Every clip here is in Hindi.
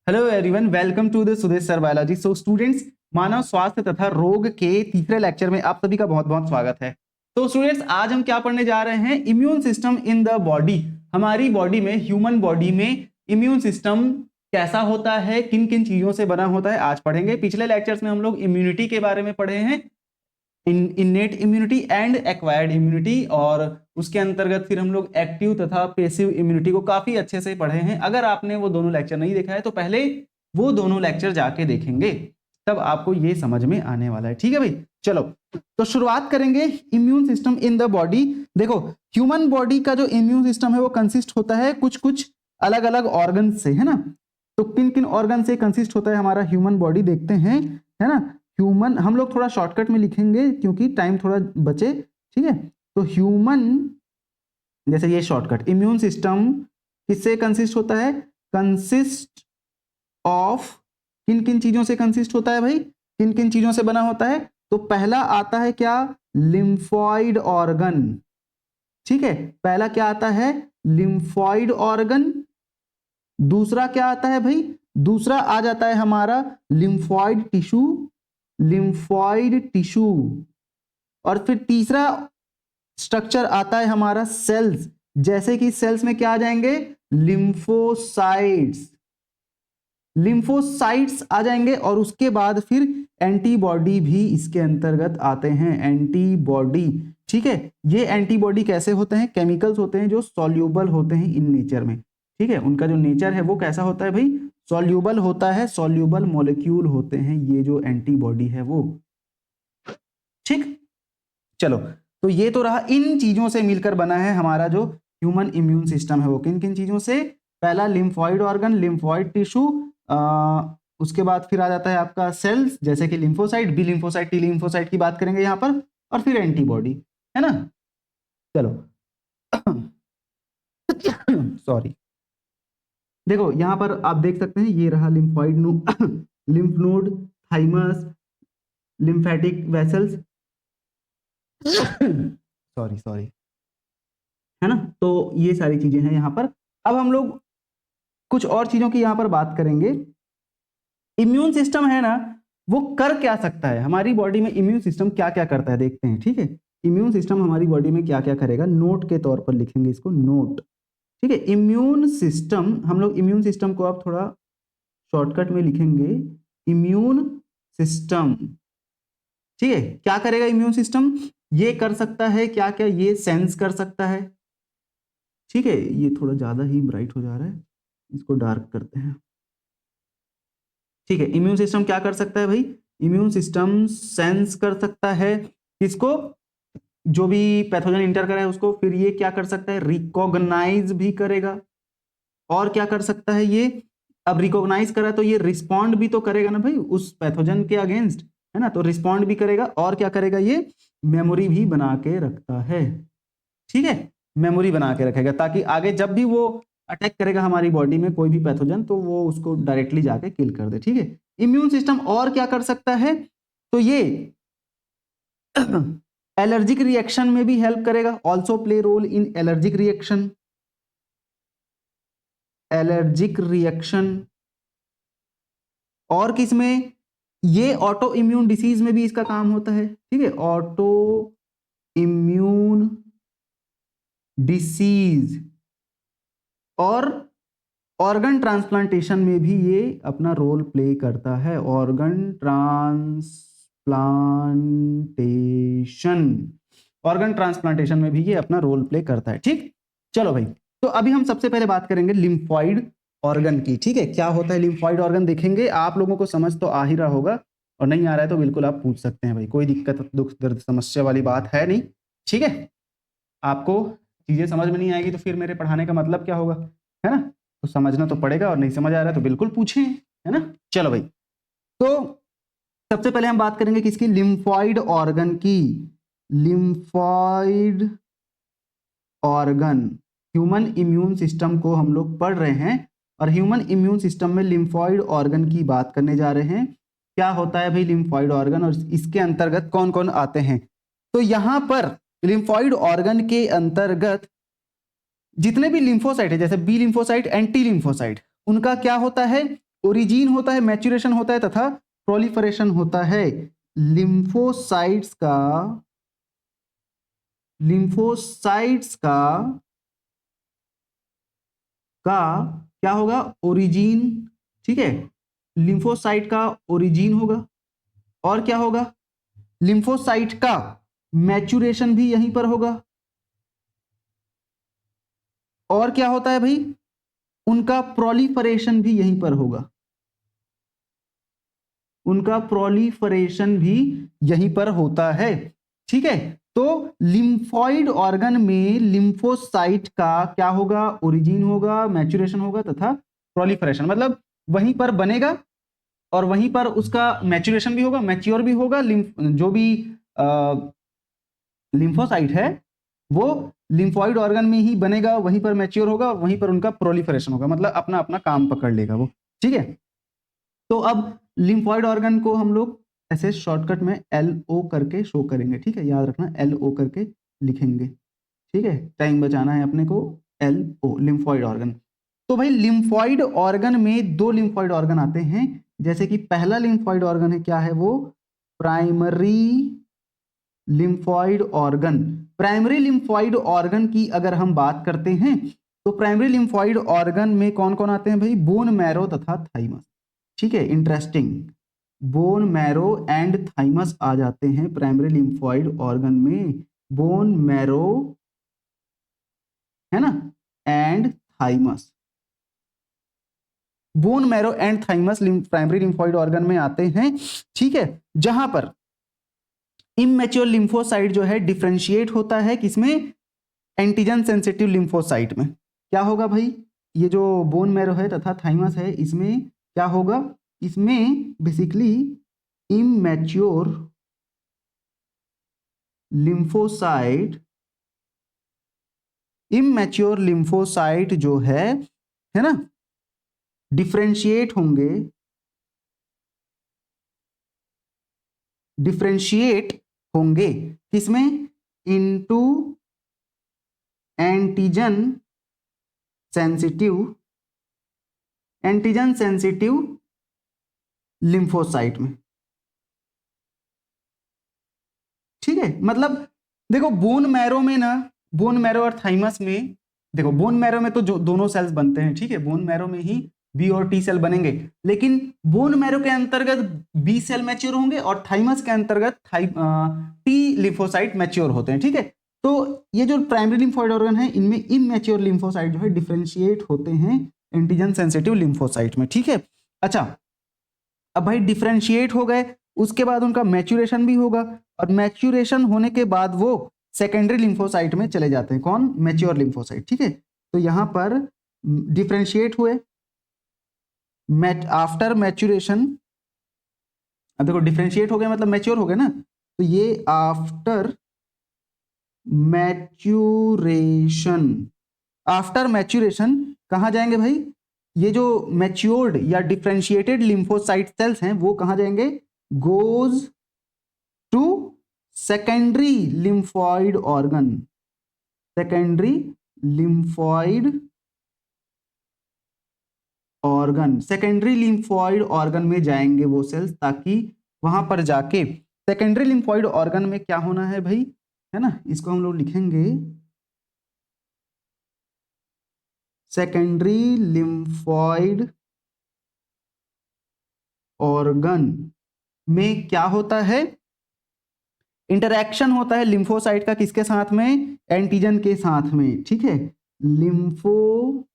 Hello everyone, welcome to the Sudesh sir biology. So students, मानव स्वास्थ्य तथा रोग के तीसरे लेक्चर में आप सभी का बहुत बहुत स्वागत है। तो स्टूडेंट्स, आज हम क्या पढ़ने जा रहे हैं? Immune system in the body. हमारी बॉडी में, ह्यूमन बॉडी में इम्यून सिस्टम कैसा होता है, किन किन चीजों से बना होता है, आज पढ़ेंगे। पिछले लेक्चर्स में हम लोग इम्यूनिटी के बारे में पढ़े हैं, innate immunity and acquired immunity, और उसके अंतर्गत फिर हम लोग एक्टिव तथा पैसिव इम्यूनिटी को काफी अच्छे से पढ़े हैं। अगर आपने वो दोनों लेक्चर नहीं देखा है तो पहले वो दोनों लेक्चर जाके देखेंगे, तब आपको ये समझ में आने वाला है। ठीक है भाई, चलो तो शुरुआत करेंगे। Immune system in the body. देखो, ह्यूमन बॉडी का जो इम्यून सिस्टम है वो कंसिस्ट होता है कुछ कुछ अलग अलग ऑर्गन से, है ना। तो किन किन ऑर्गन से कंसिस्ट होता है हमारा ह्यूमन बॉडी, देखते हैं, है ना। ह्यूमन हम लोग थोड़ा शॉर्टकट में लिखेंगे क्योंकि टाइम थोड़ा बचे, ठीक है। तो ह्यूमन, जैसे ये शॉर्टकट, इम्यून सिस्टम किससे कंसिस्ट होता है? कंसिस्ट ऑफ, किन किन चीजों से कंसिस्ट होता है भाई, किन किन चीजों से बना होता है? तो पहला आता है क्या? Lymphoid organ. ठीक है, पहला क्या आता है? Lymphoid organ. दूसरा क्या आता है भाई? दूसरा आ जाता है हमारा लिम्फॉइड टिश्यू, लिम्फॉइड टिश्यू। और फिर तीसरा स्ट्रक्चर आता है हमारा सेल्स। जैसे कि सेल्स में क्या आ जाएंगे? लिम्फोसाइट्स, लिम्फोसाइट्स आ जाएंगे। और उसके बाद फिर एंटीबॉडी भी इसके अंतर्गत आते हैं, एंटीबॉडी। ठीक है, ये एंटीबॉडी कैसे होते हैं? केमिकल्स होते हैं जो सॉल्यूबल होते हैं इन नेचर में। ठीक है, उनका जो नेचर है वो कैसा होता है भाई? सॉल्यूबल होता है, सॉल्यूबल मॉलिक्यूल होते हैं ये जो एंटीबॉडी है वो। ठीक, चलो, तो ये तो रहा, इन चीजों से मिलकर बना है हमारा जो ह्यूमन इम्यून सिस्टम है वो। किन किन चीजों से? पहला लिम्फॉइड ऑर्गन, लिम्फॉइड टिश्यू, उसके बाद फिर आ जाता है आपका सेल्स, जैसे कि lymphocyte, B lymphocyte, T lymphocyte की बात करेंगे यहाँ पर, और फिर एंटीबॉडी, है ना। चलो सॉरी, देखो यहाँ पर आप देख सकते हैं, ये रहा lymphoid lymph node, thymus, lymphatic vessels sorry sorry, है ना। तो ये सारी चीजें हैं यहाँ पर। अब हम लोग कुछ और चीजों की यहाँ पर बात करेंगे। इम्यून सिस्टम है ना, वो कर क्या सकता है हमारी बॉडी में? इम्यून सिस्टम क्या क्या करता है देखते हैं, ठीक है। इम्यून सिस्टम हमारी बॉडी में क्या क्या करेगा, नोट के तौर पर लिखेंगे इसको, नोट। ठीक है, इम्यून सिस्टम, हम लोग इम्यून सिस्टम को अब थोड़ा शॉर्टकट में लिखेंगे, इम्यून सिस्टम। ठीक है, क्या करेगा इम्यून सिस्टम? ये कर सकता है क्या क्या? ये सेंस कर सकता है। ठीक है, ये थोड़ा ज्यादा ही ब्राइट हो जा रहा है, इसको डार्क करते हैं। ठीक है, इम्यून सिस्टम क्या कर सकता है भाई? इम्यून सिस्टम सेंस कर सकता है किसको? जो भी पैथोजन इंटर करा है उसको। फिर ये क्या कर सकता है? रिकॉग्नाइज भी करेगा। और क्या कर सकता है ये? अब रिकॉग्नाइज करा तो ये रिस्पॉन्ड भी तो करेगा ना भाई उस पैथोजन के अगेंस्ट, है ना। तो रिस्पॉन्ड भी करेगा, और क्या करेगा ये? मेमोरी भी बना के रखता है। ठीक है, मेमोरी बना के रखेगा ताकि आगे जब भी वो अटैक करेगा हमारी बॉडी में कोई भी पैथोजन, तो वो उसको डायरेक्टली जाके किल कर दे। ठीक है, इम्यून सिस्टम और क्या कर सकता है? तो ये एलर्जिक रिएक्शन में भी हेल्प करेगा, also play role in allergic reaction, allergic reaction. और किसमें? ये ऑटो इम्यून डिसीज में भी इसका काम होता है। ठीक है, ऑटो इम्यून डिसीज और ऑर्गन ट्रांसप्लांटेशन में भी ये अपना रोल प्ले करता है, ऑर्गन ट्रांसप्लांटेशन, ऑर्गन ट्रांसप्लांटेशन में भी ये अपना रोल प्ले करता है। ठीक, चलो भाई, तो अभी हम सबसे पहले बात करेंगे लिम्फॉइड ऑर्गन की। ठीक है, क्या होता है लिम्फॉइड ऑर्गन देखेंगे। आप लोगों को समझ तो आ ही रहा होगा, और नहीं आ रहा है तो बिल्कुल आप पूछ सकते हैं भाई, कोई दिक्कत दुख दर्द समस्या वाली बात है नहीं। ठीक है, आपको चीजें समझ में नहीं आएगी तो फिर मेरे पढ़ाने का मतलब क्या होगा, है ना। तो समझना तो पड़ेगा, और नहीं समझ आ रहा है तो बिल्कुल पूछें, है ना। चलो भाई, तो सबसे पहले हम बात करेंगे किसकी? लिम्फॉइड ऑर्गन की। Lymphoid organ, human immune system को हम लोग पढ़ रहे हैं, और ह्यूमन इम्यून सिस्टम में लिम्फॉइड ऑर्गन की बात करने जा रहे हैं। क्या होता है भाई लिम्फॉइड ऑर्गन, और इसके अंतर्गत कौन कौन आते हैं? तो यहां पर लिम्फॉइड ऑर्गन के अंतर्गत जितने भी लिम्फोसाइट है, जैसे B lymphocyte and T lymphocyte, उनका क्या होता है? ओरिजिन होता है, मैच्यूरेशन होता है तथा प्रोलिफरेशन होता है। लिम्फोसाइट्स का क्या होगा, ओरिजिन, ठीक है, लिम्फोसाइट का ओरिजिन होगा, और क्या होगा, लिम्फोसाइट का मैच्यूरेशन भी यहीं पर होगा, और क्या होता है भाई, उनका प्रोलिफरेशन भी यहीं पर होगा, उनका प्रोलिफरेशन भी यहीं पर होता है, ठीक है। तो लिम्फॉइड ऑर्गन में लिम्फोसाइट का क्या होगा, ओरिजिन होगा, मैच्यूरेशन होगा तथा प्रोलिफरेशन, मतलब वहीं पर बनेगा और वहीं पर उसका मैच्यूरेशन भी होगा, मैच्योर भी होगा। जो भी लिम्फोसाइट है वो लिम्फॉइड ऑर्गन में ही बनेगा, वहीं पर मैच्योर होगा, वहीं पर उनका प्रोलिफरेशन होगा, मतलब अपना अपना काम पकड़ लेगा वो, ठीक है। तो अब लिम्फॉइड ऑर्गन को हम लोग ऐसे शॉर्टकट में LO करके शो करेंगे, ठीक है, याद रखना LO करके लिखेंगे, ठीक है, टाइम बचाना है अपने को। LO lymphoid organ. तो भाई लिम्फॉइड ऑर्गन में दो लिम्फॉइड ऑर्गन आते हैं, जैसे कि पहला लिम्फॉइड ऑर्गन है, क्या है वो, primary lymphoid organ. Primary lymphoid organ की अगर हम बात करते हैं तो प्राइमरी लिम्फॉइड ऑर्गन में कौन कौन आते हैं भाई, बोन मैरो तथा थाइमस, ठीक है, interesting, bone marrow and thymus आ जाते हैं प्राइमरी लिम्फॉइड ऑर्गन में, बोन मैरो है ना and thymus, bone marrow and thymus primary lymphoid organ में आते हैं, ठीक है, जहां पर इमैच्योर लिम्फोसाइट जो है डिफरेंशिएट होता है किसमें, एंटीजन सेंसिटिव लिम्फोसाइट में। क्या होगा भाई, ये जो बोन मैरो है तथा थाइमस है, इसमें क्या होगा, इसमें बेसिकली इमैच्योर लिम्फोसाइट जो है ना, डिफरेंशिएट होंगे किसमें, इनटू एंटीजन सेंसिटिव लिम्फोसाइट में, ठीक है। मतलब देखो बोन मैरो में ना, बोन मैरो और थाइमस में, देखो बोन मैरो में तो जो दोनों सेल्स बनते हैं, ठीक है, बोन मैरो में ही बी और टी सेल बनेंगे, लेकिन बोन मैरो के अंतर्गत बी सेल मैच्योर होंगे और थाइमस के अंतर्गत टी लिम्फोसाइट मैच्योर होते हैं, ठीक है। तो ये जो प्राइमरी लिम्फोइड ऑर्गन है, इनमें इमैच्योर लिम्फोसाइट जो है डिफरेंशिएट होते हैं एंटीजन सेंसिटिव लिम्फोसाइट में, ठीक है। अच्छा, अब भाई डिफरेंशिएट हो गए, उसके बाद उनका मैच्यूरेशन भी होगा, और मैच्यूरेशन होने के बाद वो सेकेंडरी लिम्फोसाइट में चले जाते हैं, कौन, मैच्योर लिम्फोसाइट, ठीक है। तो यहां पर डिफरेंशिएट हुए, आफ्टर मैच्यूरेशन, अब देखो डिफरेंशिएट हो गए मतलब मैच्योर हो गए ना, तो ये आफ्टर मैच्यूरेशन कहां जाएंगे भाई, ये जो मैच्योर्ड या डिफरेंशिएटेड लिम्फोसाइट सेल्स हैं वो कहां जाएंगे, goes to secondary lymphoid organ, secondary lymphoid organ में जाएंगे वो सेल्स, ताकि वहां पर जाके सेकेंडरी लिम्फॉइड ऑर्गन में क्या होना है भाई, है ना, इसको हम लोग लिखेंगे सेकेंडरी लिम्फॉइड ऑर्गन में क्या होता है, इंटरैक्शन होता है लिम्फोसाइट का किसके साथ में, एंटीजन के साथ में, ठीक है। लिम्फोसाइट,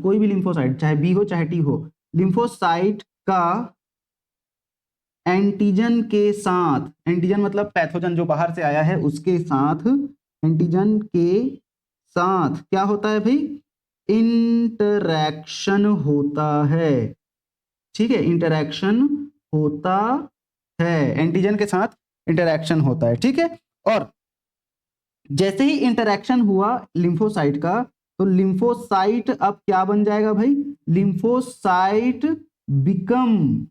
कोई भी लिम्फोसाइट चाहे बी हो चाहे टी हो, लिम्फोसाइट का एंटीजन के साथ, एंटीजन मतलब पैथोजन जो बाहर से आया है उसके साथ, एंटीजन के साथ क्या होता है भाई, इंटरैक्शन होता है, ठीक है, इंटरैक्शन होता है, एंटीजन के साथ इंटरैक्शन होता है, ठीक है। और जैसे ही इंटरैक्शन हुआ लिम्फोसाइट का, तो लिम्फोसाइट अब क्या बन जाएगा भाई, लिम्फोसाइट बिकम,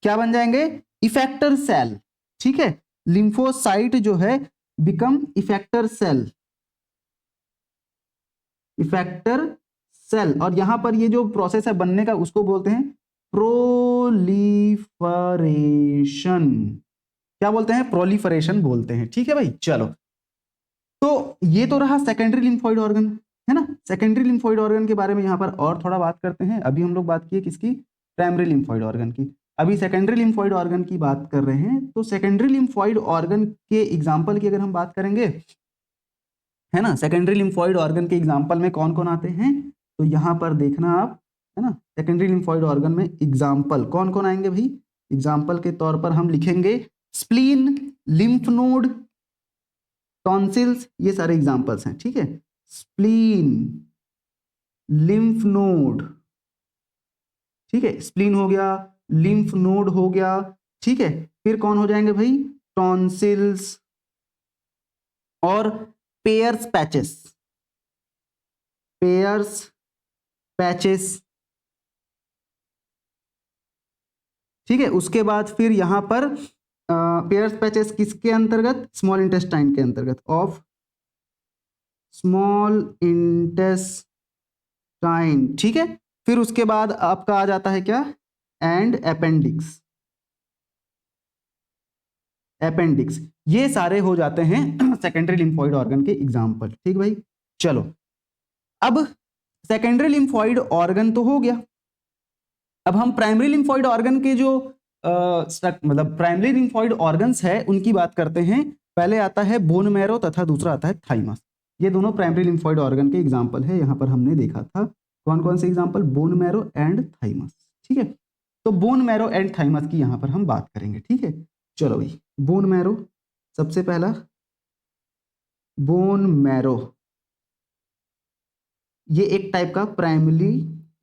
क्या बन जाएंगे, इफेक्टर सेल, ठीक है, लिम्फोसाइट जो है बिकम इफेक्टर सेल, और यहां पर ये जो प्रोसेस है बनने का उसको बोलते हैं प्रोलीफरेशन। क्या बोलते हैं? प्रोलीफरेशन बोलते हैं। ठीक है भाई, चलो। तो ये तो रहा सेकेंडरी लिम्फोइड ऑर्गन, है ना। सेकेंडरी लिम्फोइड ऑर्गन के बारे में यहाँ पर और थोड़ा बात करते हैं। अभी हम लोग बात किए किसकी? प्राइमरी लिम्फोइड ऑर्गन की। अभी सेकेंडरी लिम्फोइड ऑर्गन की बात कर रहे हैं। तो सेकेंडरी लिम्फोइड ऑर्गन के एग्जाम्पल की अगर हम बात करेंगे, है ना, सेकेंडरी लिम्फोइड ऑर्गन के एग्जाम्पल में कौन कौन आते हैं, तो यहाँ पर देखना आप, है ना। सेकेंडरी लिम्फोइड ऑर्गन में एग्जाम्पल कौन कौन आएंगे भाई? एग्जाम्पल के तौर पर हम लिखेंगे स्प्लीन, लिम्फ नोड, टॉन्सिल्स, ये सारे एग्जाम्पल्स हैं। ठीक है, स्प्लीन, लिम्फ नोड, ठीक है, स्प्लीन हो गया, लिम्फ नोड हो गया। ठीक है, फिर कौन हो जाएंगे भाई? टॉन्सिल्स और पेयर्स पैचेस, पेयर्स पैचेस। ठीक है, उसके बाद फिर यहां पर पेयर्स पैचेस किसके अंतर्गत? स्मॉल इंटेस्टाइन के अंतर्गत, ऑफ स्मॉल इंटेस्टाइन। ठीक है, फिर उसके बाद आपका आ जाता है क्या? And appendix, appendix. ये सारे हो जाते हैं सेकेंडरी लिम्फोइड ऑर्गन के एग्जाम्पल। ठीक भाई, चलो। अब सेकेंडरी लिम्फोइड ऑर्गन तो हो गया। अब हम प्राइमरी लिम्फोइड ऑर्गन के जो मतलब प्राइमरी लिम्फोइड ऑर्गन्स है उनकी बात करते हैं। पहले आता है बोन मैरो तथा दूसरा आता है थाइमस। ये दोनों प्राइमरी लिम्फोइड ऑर्गन के एग्जाम्पल है। यहाँ पर हमने देखा था कौन कौन से example? Bone marrow and thymus. ठीक है, तो बोन मैरो एंड थाइमस की यहाँ पर हम बात करेंगे। ठीक है, चलो भाई, बोन मैरो सबसे पहला। बोन मैरो ये एक टाइप का प्राइमरी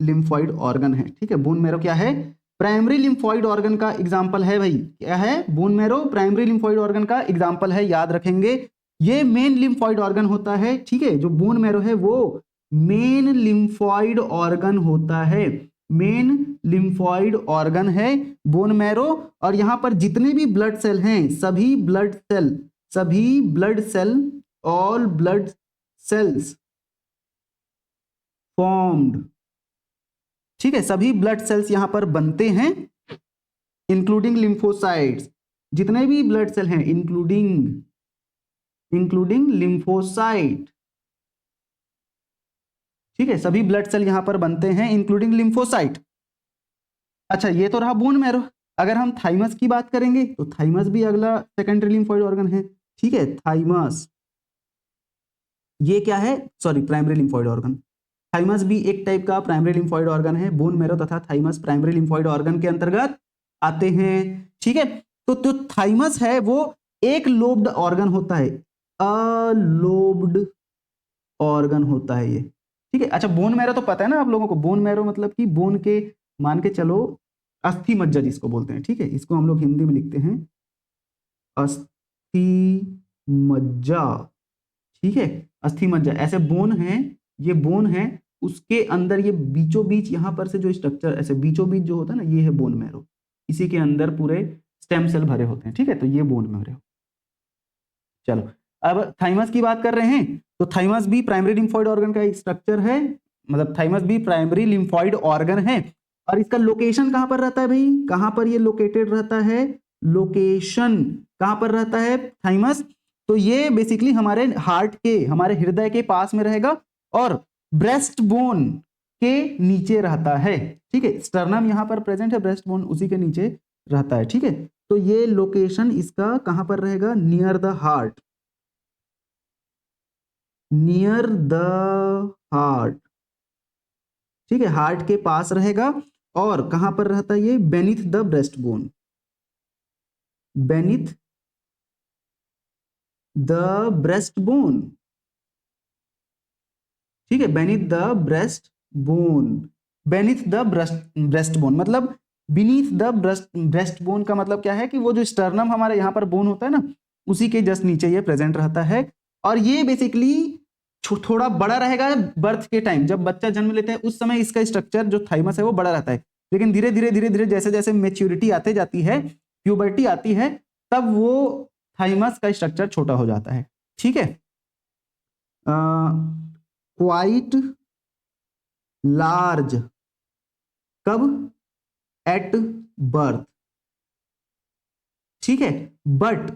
लिम्फोइड ऑर्गन है। ठीक है, बोन मैरो क्या है? प्राइमरी लिम्फोइड ऑर्गन का एग्जाम्पल है भाई। क्या है? Bone marrow primary lymphoid organ का एग्जाम्पल है, याद रखेंगे। ये मेन लिम्फोइड ऑर्गन होता है। ठीक है, जो बोन मैरो है वो मेन लिम्फोइड ऑर्गन होता है, मेन लिम्फोइड ऑर्गन है बोन मैरो। और यहां पर जितने भी ब्लड सेल हैं, सभी ब्लड सेल, सभी blood cell, all blood cells formed. ठीक है, सभी ब्लड सेल्स यहां पर बनते हैं, इंक्लूडिंग लिम्फोसाइट्स। जितने भी ब्लड सेल हैं इंक्लूडिंग लिम्फोसाइट। ठीक है, सभी ब्लड सेल यहां पर बनते हैं इंक्लूडिंग लिम्फोसाइट। अच्छा, ये तो रहा बोन मैरो। अगर हम थाइमस की बात करेंगे तो थाइमस भी अगला सेकेंडरी लिम्फोइड ऑर्गन है। ठीक है, थाइमस ये क्या है? Sorry, primary lymphoid organ. Thymus भी एक टाइप का प्राइमरी लिम्फोइड ऑर्गन है। बोन मैरो तथा थाइमस प्राइमरी लिम्फोइड ऑर्गन के अंतर्गत आते हैं। ठीक है, तो जो थाइमस है वो एक लोब्ड ऑर्गन होता है, अलोब्ड ऑर्गन होता है ये। ठीक है, अच्छा, बोन मैरो तो पता है ना आप लोगों को। बोन मैरो मतलब कि बोन के, मान के चलो, अस्थि मज्जा जिसको बोलते हैं। ठीक है, इसको हम लोग हिंदी में लिखते हैं अस्थि मज्जा। ठीक है, अस्थि मज्जा, ऐसे बोन है, ये बोन है, उसके अंदर ये बीचों बीच यहां पर से जो स्ट्रक्चर ऐसे बीचों बीच जो होता है ना, ये है बोन मैरो। इसी के अंदर पूरे स्टेम सेल भरे होते हैं। ठीक है, तो ये बोन मैरो। चलो, अब थाइमस की बात कर रहे हैं तो थाइमस भी प्राइमरी लिम्फोइड ऑर्गन का एक स्ट्रक्चर है, मतलब थाइमस भी प्राइमरी लिम्फोइड ऑर्गन है। और इसका लोकेशन कहां पर रहता है भाई? कहां पर ये लोकेटेड रहता है? लोकेशन कहां पर रहता है थाइमस? तो ये बेसिकली हमारे हार्ट के, हमारे हृदय के पास में रहेगा और ब्रेस्ट बोन के नीचे रहता है। ठीक है, स्टर्नम यहां पर प्रेजेंट है, ब्रेस्ट बोन उसी के नीचे रहता है। ठीक है, तो ये लोकेशन इसका कहां पर रहेगा? Near the heart, near the heart. ठीक है, हार्ट के पास रहेगा। और कहां पर रहता है ये? Beneath the breast bone, beneath the breast bone. ठीक है, beneath the breast bone, beneath the breast bone मतलब बीनीथ द ब्रेस्ट बोन का मतलब क्या है कि वो जो स्टर्नम हमारे यहाँ पर बोन होता है ना, उसी के जस्ट नीचे ये प्रेजेंट रहता है। और ये बेसिकली थोड़ा बड़ा रहेगा बर्थ के टाइम, जब बच्चा जन्म लेते हैं उस समय इसका स्ट्रक्चर जो थाइमस है वो बड़ा रहता है। लेकिन धीरे धीरे जैसे जैसे मेच्योरिटी आते जाती है, प्यूबर्टी आती है, तब वो थाइमस का स्ट्रक्चर छोटा हो जाता है। ठीक है, क्वाइट लार्ज कब? एट बर्थ, ठीक है, बट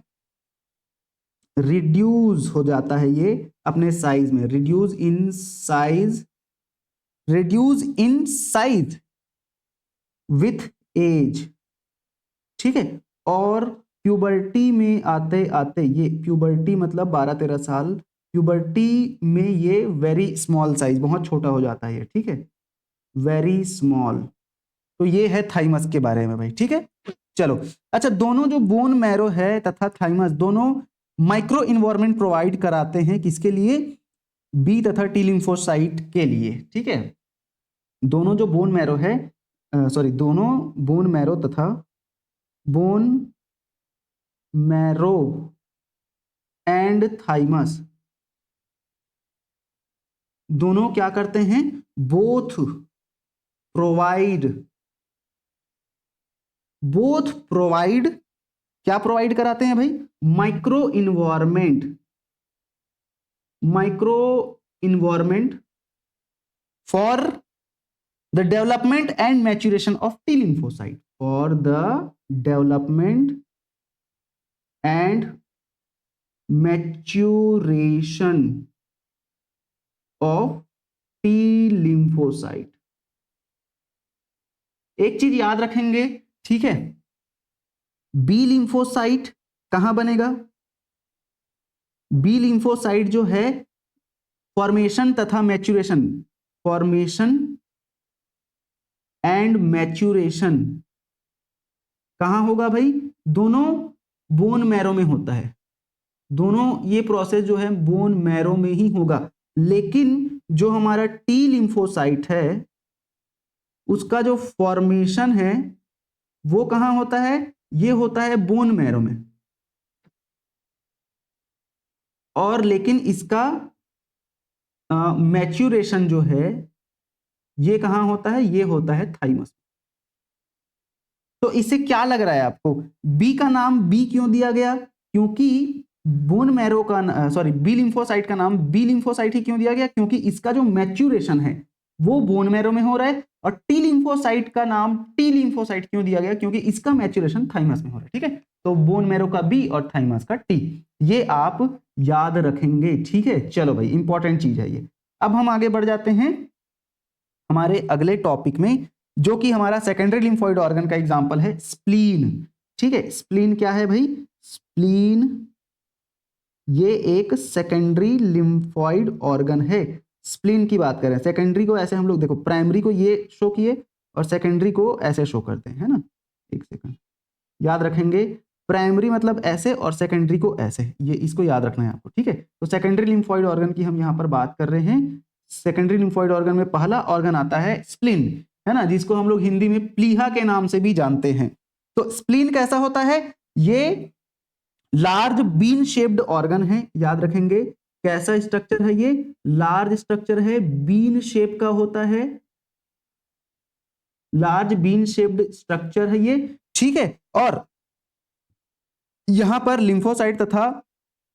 रिड्यूस हो जाता है ये अपने साइज में, reduce in size, reduce in size with age, ठीक है। और प्यूबर्टी में आते आते, ये प्यूबर्टी मतलब 12-13 साल, प्यूबर्टी में ये वेरी स्मॉल साइज, बहुत छोटा हो जाता है ये, ठीक है, वेरी स्मॉल। तो ये है थाइमस के बारे में भाई, ठीक है। चलो अच्छा, दोनों जो बोन मैरो है तथा थाइमस दोनों माइक्रो इन्वायरमेंट प्रोवाइड कराते हैं, किसके लिए? बी तथा टी लिम्फोसाइट के लिए, ठीक है। दोनों जो बोन मैरो है, सॉरी, दोनों बोन मैरो तथा बोन मैरो एंड थाइमस दोनों क्या करते हैं? बोथ प्रोवाइड क्या प्रोवाइड कराते हैं भाई? Micro environment for the development and maturation of T lymphocyte, for the development and maturation of T lymphocyte. एक चीज याद रखेंगे, ठीक है, बी लिम्फोसाइट कहां बनेगा? बी लिम्फोसाइट जो है फॉर्मेशन तथा मैच्यूरेशन, फॉर्मेशन एंड मैच्यूरेशन कहां होगा भाई? दोनों बोन मैरो में होता है, दोनों ये प्रोसेस जो है बोन मैरो में ही होगा। लेकिन जो हमारा टी लिम्फोसाइट है उसका जो फॉर्मेशन है वो कहां होता है? ये होता है बोन मैरो में, और लेकिन इसका मैच्यूरेशन जो है ये कहां होता है? ये होता है थाइमस। तो इससे क्या लग रहा है आपको? बी का नाम बी क्यों दिया गया? क्योंकि बोन मैरो का, सॉरी, बी लिम्फोसाइट का नाम बी लिम्फोसाइट ही क्यों दिया गया? क्योंकि इसका जो मैच्यूरेशन है वो बोन मैरो में हो रहा है। और टी लिम्फोसाइट का नाम टी लिम्फोसाइट क्यों दिया गया? क्योंकि इसका मैच्यूरेशन थाइमस में हो रहा है, ठीक है। तो बोन मैरो का बी और थाइमस का टी, ये आप याद रखेंगे, ठीक है। चलो भाई, इंपॉर्टेंट चीज है ये। अब हम आगे बढ़ जाते हैं हमारे अगले टॉपिक में, जो कि हमारा सेकेंडरी लिम्फोइड ऑर्गन का एग्जांपल है स्प्लीन, ठीक है। स्प्लीन क्या है भाई? स्प्लीन ये एक सेकेंडरी लिम्फोइड ऑर्गन है। स्प्लीन की बात करें, सेकेंडरी को ऐसे हम लोग देखो, प्राइमरी को ये शो किए और सेकेंडरी को ऐसे शो करते हैं, है ना। एक सेकंड, याद रखेंगे, प्राइमरी मतलब ऐसे और सेकेंडरी को ऐसे, ये इसको याद रखना है आपको, ठीक है। तो सेकेंडरी लिम्फोइड ऑर्गन की हम यहाँ पर बात कर रहे हैं। सेकेंडरी लिम्फोइड ऑर्गन में पहला ऑर्गन आता है स्प्लीन, है ना, जिसको हम लोग हिंदी में प्लीहा के नाम से भी जानते हैं। तो स्प्लीन कैसा होता है? ये लार्ज बीन शेप्ड ऑर्गन है, याद रखेंगे। कैसा स्ट्रक्चर है ये? लार्ज स्ट्रक्चर है, बीन शेप का होता है, लार्ज बीन शेप्ड स्ट्रक्चर है ये, ठीक है। और यहां पर लिम्फोसाइट तथा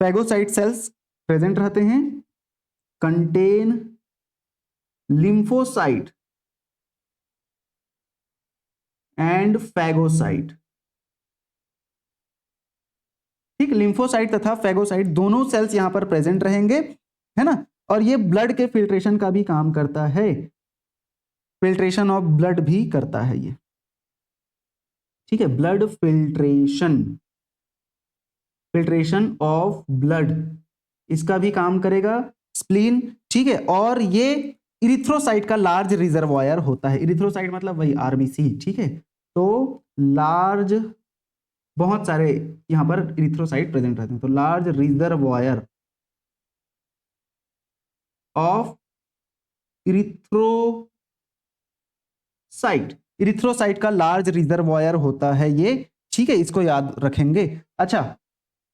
फैगोसाइट सेल्स प्रेजेंट रहते हैं, कंटेन लिम्फोसाइट एंड फैगोसाइट, ठीक। लिम्फोसाइट तथा फैगोसाइट दोनों सेल्स यहां पर प्रेजेंट रहेंगे, है ना। और ये ब्लड के फिल्ट्रेशन का भी काम करता है, फिल्ट्रेशन ऑफ ब्लड भी करता है ये, ठीक है। Blood filtration, filtration of blood, इसका भी काम करेगा स्प्लीन, ठीक है। और ये इरिथ्रोसाइट का लार्ज रिजर्वायर होता है। इरिथ्रोसाइट मतलब वही आरबीसी, ठीक है। तो लार्ज, बहुत सारे यहां पर इरिथ्रोसाइट प्रेजेंट रहते हैं, तो large reservoir of erythrocyte, erythrocyte का लार्ज रिजर्वायर होता है ये, ठीक है। इसको याद रखेंगे। अच्छा,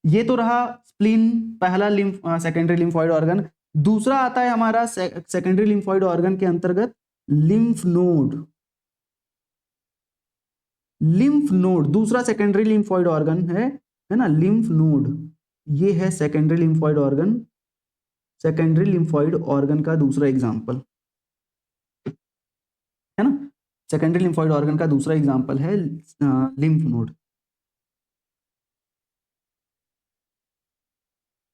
ये तो रहा स्प्लीन, पहला सेकेंडरी लिम्फोइड ऑर्गन। दूसरा आता है हमारा सेकेंडरी लिम्फोइड ऑर्गन के अंतर्गत लिम्फ नोड। लिम्फ नोड दूसरा सेकेंडरी लिम्फोइड ऑर्गन है ना, लिम्फ नोड, ये है secondary lymphoid organ, secondary lymphoid organ का दूसरा एग्जांपल। सेकेंडरी लिम्फोइड ऑर्गन का दूसरा एग्जांपल है लिम्फ नोड।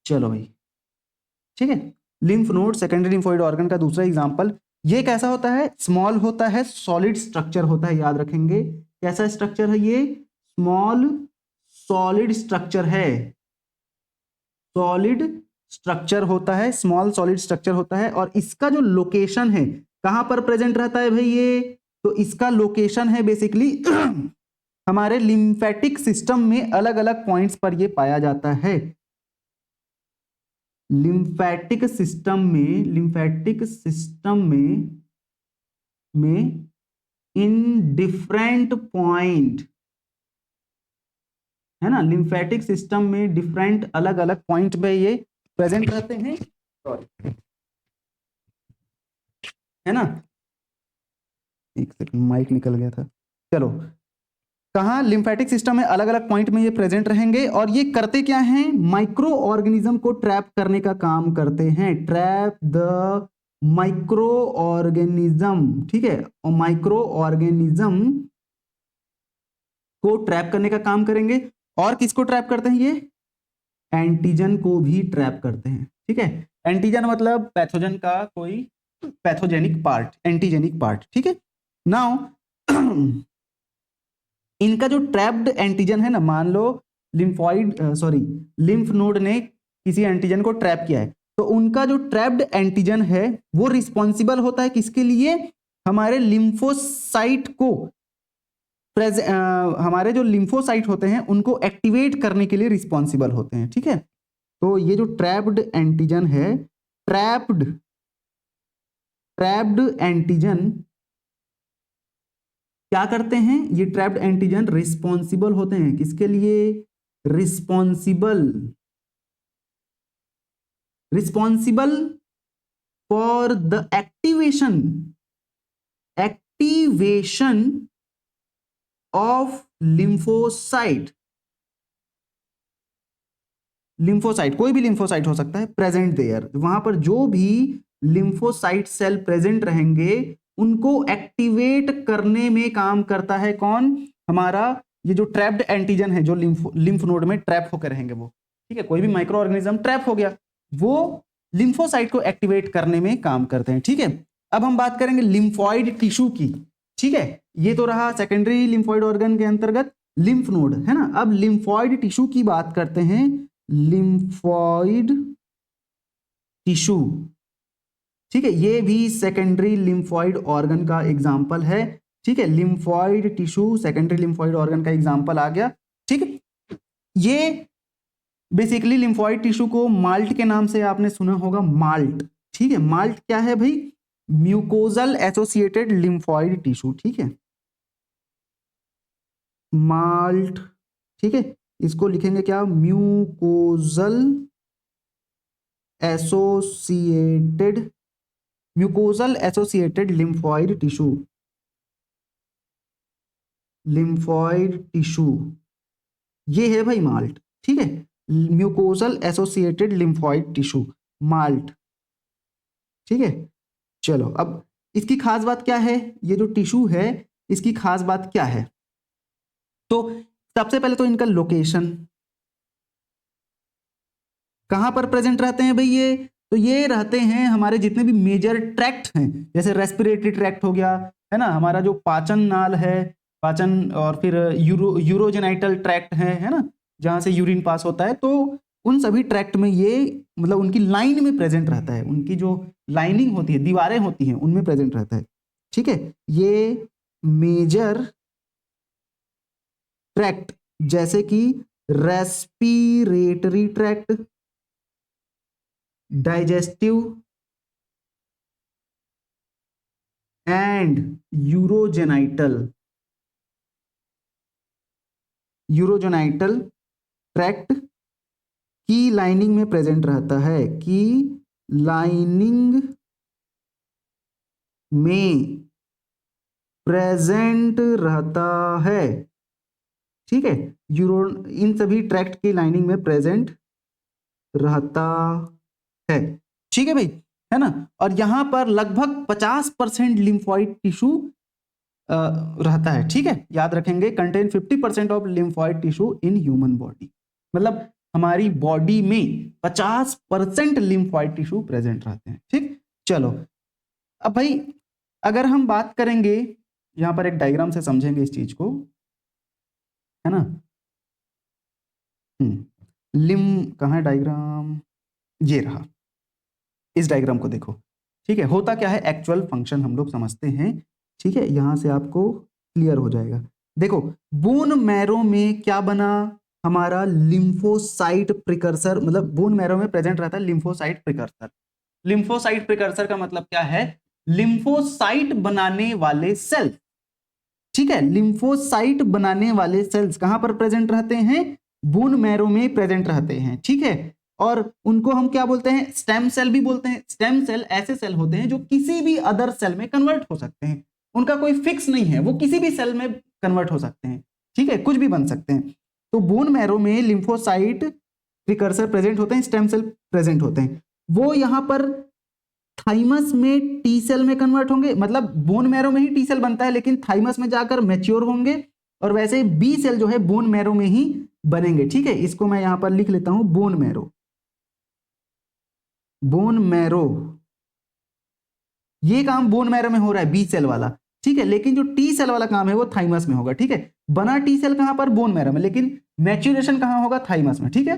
चलो भाई, ठीक है, lymph node secondary lymphoid organ का दूसरा एग्जांपल। ये कैसा होता है? स्मॉल होता है, सॉलिड स्ट्रक्चर होता है, याद रखेंगे। कैसा स्ट्रक्चर है ये? स्मॉल सॉलिड स्ट्रक्चर है, सॉलिड स्ट्रक्चर होता है, स्मॉल सॉलिड स्ट्रक्चर होता है। और इसका जो लोकेशन है, कहां पर प्रेजेंट रहता है भाई ये? तो इसका लोकेशन है बेसिकली हमारे लिम्फेटिक सिस्टम में अलग अलग पॉइंट्स पर ये पाया जाता है। लिम्फेटिक सिस्टम में इन डिफरेंट पॉइंट, है ना, लिम्फेटिक सिस्टम में डिफरेंट अलग अलग पॉइंट पे ये प्रेजेंट रहते हैं, है ना। एक सेकंड, माइक निकल गया था। चलो, कहाँ? लिम्फेटिक सिस्टम में अलग अलग पॉइंट में ये प्रेजेंट रहेंगे। और ये करते क्या हैं? माइक्रो ऑर्गेनिज्म को ट्रैप करने का काम करते हैं। ट्रैप द माइक्रो ऑर्गेनिज्म, ठीक है, और माइक्रो ऑर्गेनिज्म को ट्रैप करने का काम करेंगे। और किसको ट्रैप करते हैं ये? एंटीजन को भी ट्रैप करते हैं, ठीक है। एंटीजन मतलब पैथोजन का कोई पैथोजेनिक पार्ट, एंटीजेनिक पार्ट, ठीक है। नाउ इनका जो ट्रैप्ड एंटीजन है ना, मान लो लिम्फ नोड ने किसी एंटीजन को ट्रैप किया है, तो उनका जो ट्रैप्ड एंटीजन है वो रिस्पॉन्सिबल होता है किसके लिए? हमारे लिम्फोसाइट को हमारे जो लिम्फोसाइट होते हैं उनको एक्टिवेट करने के लिए रिस्पॉन्सिबल होते हैं, ठीक है। तो ये जो ट्रैप्ड एंटीजन है, ट्रैप्ड एंटीजन क्या करते हैं? ये ट्रैप्ड एंटीजन रिस्पॉन्सिबल होते हैं किसके लिए? Responsible for the activation of lymphocyte, कोई भी लिम्फोसाइट हो सकता है, प्रेजेंट देयर। वहां पर जो भी लिम्फोसाइट सेल प्रेजेंट रहेंगे उनको एक्टिवेट करने में काम करता है कौन? हमारा ये जो ट्रैप्ड एंटीजन है, जो लिम्फ नोड में ट्रैप होकर रहेंगे वो, ठीक है। कोई भी माइक्रो ऑर्गेनिज्म ट्रैप हो गया, वो लिम्फोसाइट को एक्टिवेट करने में काम करते हैं, ठीक है। अब हम बात करेंगे लिम्फॉइड टिश्यू की, ठीक है। ये तो रहा सेकेंडरी लिम्फॉइड ऑर्गन के अंतर्गत लिम्फ नोड, है ना। अब लिम्फॉइड टिश्यू की बात करते हैं। लिम्फॉइड टिश्यू, ठीक है, ये भी सेकेंडरी लिम्फॉइड ऑर्गन का एग्जाम्पल है, ठीक है। Lymphoid tissue secondary lymphoid organ का एग्जाम्पल आ गया, ठीक है। ये बेसिकली लिम्फॉइड टिश्यू को माल्ट के नाम से आपने सुना होगा, माल्ट, ठीक है। माल्ट क्या है भाई? म्यूकोजल एसोसिएटेड लिम्फॉइड टिश्यू, ठीक है, माल्ट, ठीक है। इसको लिखेंगे क्या? म्यूकोजल एसोसिएटेड लिम्फॉइड टिश्यू, ये है भाई माल्ट, ठीक है। Mucosal associated lymphoid tissue, malt, ठीक है। चलो, अब इसकी खास बात क्या है? ये जो टिश्यू है इसकी खास बात क्या है? तो सबसे पहले तो इनका लोकेशन, कहां पर प्रेजेंट रहते हैं भाई ये? तो ये रहते हैं हमारे जितने भी मेजर ट्रैक्ट हैं, जैसे रेस्पिरेटरी ट्रैक्ट हो गया, है ना, हमारा जो पाचन नाल है, पाचन, और फिर यूरोजेनाइटल ट्रैक्ट है ना, जहां से यूरिन पास होता है। तो उन सभी ट्रैक्ट में ये, मतलब उनकी लाइन में प्रेजेंट रहता है, उनकी जो लाइनिंग होती है, दीवारें होती हैं, उनमें प्रेजेंट रहता है, ठीक है। ये मेजर ट्रैक्ट जैसे कि respiratory tract, digestive and urogenital tract की लाइनिंग में प्रेजेंट रहता है, की लाइनिंग में प्रेजेंट रहता है, ठीक है। इन सभी ट्रैक्ट की लाइनिंग में प्रेजेंट रहता है, ठीक है भाई, है ना। और यहां पर लगभग 50% लिम्फॉइड टिश्यू रहता है, ठीक है, याद रखेंगे, contain 50% of lymphoid tissue in human body, मतलब हमारी बॉडी में 50% लिम्फोइड टिश्यू प्रेजेंट रहते हैं, ठीक। चलो अब भाई अगर हम बात करेंगे, यहां पर एक डायग्राम से समझेंगे इस चीज को, है ना। लिम कहाँ है डायग्राम, ये रहा, इस डायग्राम को देखो, ठीक है। होता क्या है, एक्चुअल फंक्शन हम लोग समझते हैं, ठीक है, यहां से आपको क्लियर हो जाएगा। देखो बोन मैरो में क्या बना, हमारा लिम्फोसाइट प्रिकर्सर, मतलब बोन मैरो में प्रेजेंट रहता है लिम्फोसाइट प्रिकर्सर। लिम्फोसाइट प्रिकर्सर का मतलब क्या है, लिम्फोसाइट बनाने वाले सेल, ठीक है। लिम्फोसाइट बनाने वाले सेल्स कहां पर प्रेजेंट रहते हैं, बोन मैरो में प्रेजेंट रहते हैं, ठीक है। और उनको हम क्या बोलते हैं, स्टेम सेल भी बोलते हैं। स्टेम सेल ऐसे सेल होते हैं जो किसी भी अदर सेल में कन्वर्ट हो सकते हैं, उनका कोई फिक्स नहीं है, वो किसी भी सेल में कन्वर्ट हो सकते हैं, ठीक है, कुछ भी बन सकते हैं। तो बोन मैरो में लिम्फोसाइट प्रिकर्सर प्रेजेंट होते हैं, स्टेम सेल प्रेजेंट होते हैं। वो यहां पर थाइमस में टी सेल में कन्वर्ट होंगे, मतलब बोन मैरो में ही टी सेल बनता है लेकिन थाइमस में जाकर मैच्योर होंगे, और वैसे बी सेल जो है बोन मैरो में ही बनेंगे, ठीक है। इसको मैं यहां पर लिख लेता हूं बोन मैरो, बोन मैरो, ये काम बोन मैरो में हो रहा है बी सेल वाला, ठीक है, लेकिन जो टी सेल वाला काम है वो थाइमस में होगा, ठीक है। बना टी सेल कहां पर, बोन मैरो में, लेकिन मैच्योरेशन कहां होगा, थाइमस में, ठीक है।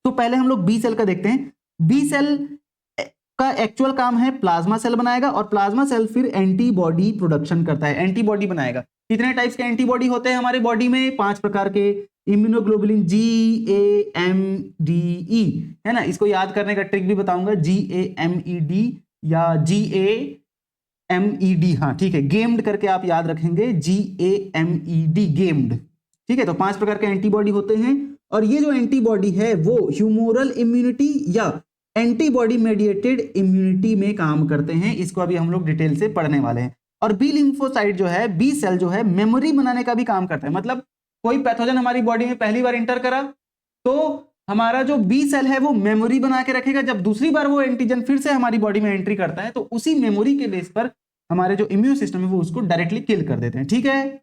तो पहले हम लोग बी सेल का देखते हैं। बी सेल का एक्चुअल काम है प्लाज्मा सेल बनाएगा, और प्लाज्मा सेल फिर एंटीबॉडी प्रोडक्शन करता है, एंटीबॉडी बनाएगा। कितने टाइप्स के एंटीबॉडी होते हैं हमारे बॉडी में, 5 प्रकार के। इम्यूनोग्लोबुलिन GAMDE, है ना, इसको याद करने का ट्रिक भी बताऊंगा, GAMED या GAMED, हाँ ठीक है, गेम्ड करके आप याद रखेंगे, GAMED, गेम्ड, ठीक है। तो 5 प्रकार के एंटीबॉडी होते हैं, और ये जो एंटीबॉडी है वो ह्यूमोरल इम्यूनिटी या एंटीबॉडी मेडिएटेड इम्यूनिटी में काम करते हैं, इसको अभी हम लोग डिटेल से पढ़ने वाले हैं। और बी लिम्फोसाइट जो है, बी सेल जो है, मेमोरी बनाने का भी काम करता है, मतलब कोई पैथोजन हमारी बॉडी में पहली बार इंटर करा तो हमारा जो बी सेल है वो मेमोरी बना के रखेगा, जब दूसरी बार वो एंटीजन फिर से हमारी बॉडी में एंट्री करता है तो उसी मेमोरी के बेस पर हमारे जो इम्यून सिस्टम है वो उसको डायरेक्टली किल कर देते हैं, ठीक है।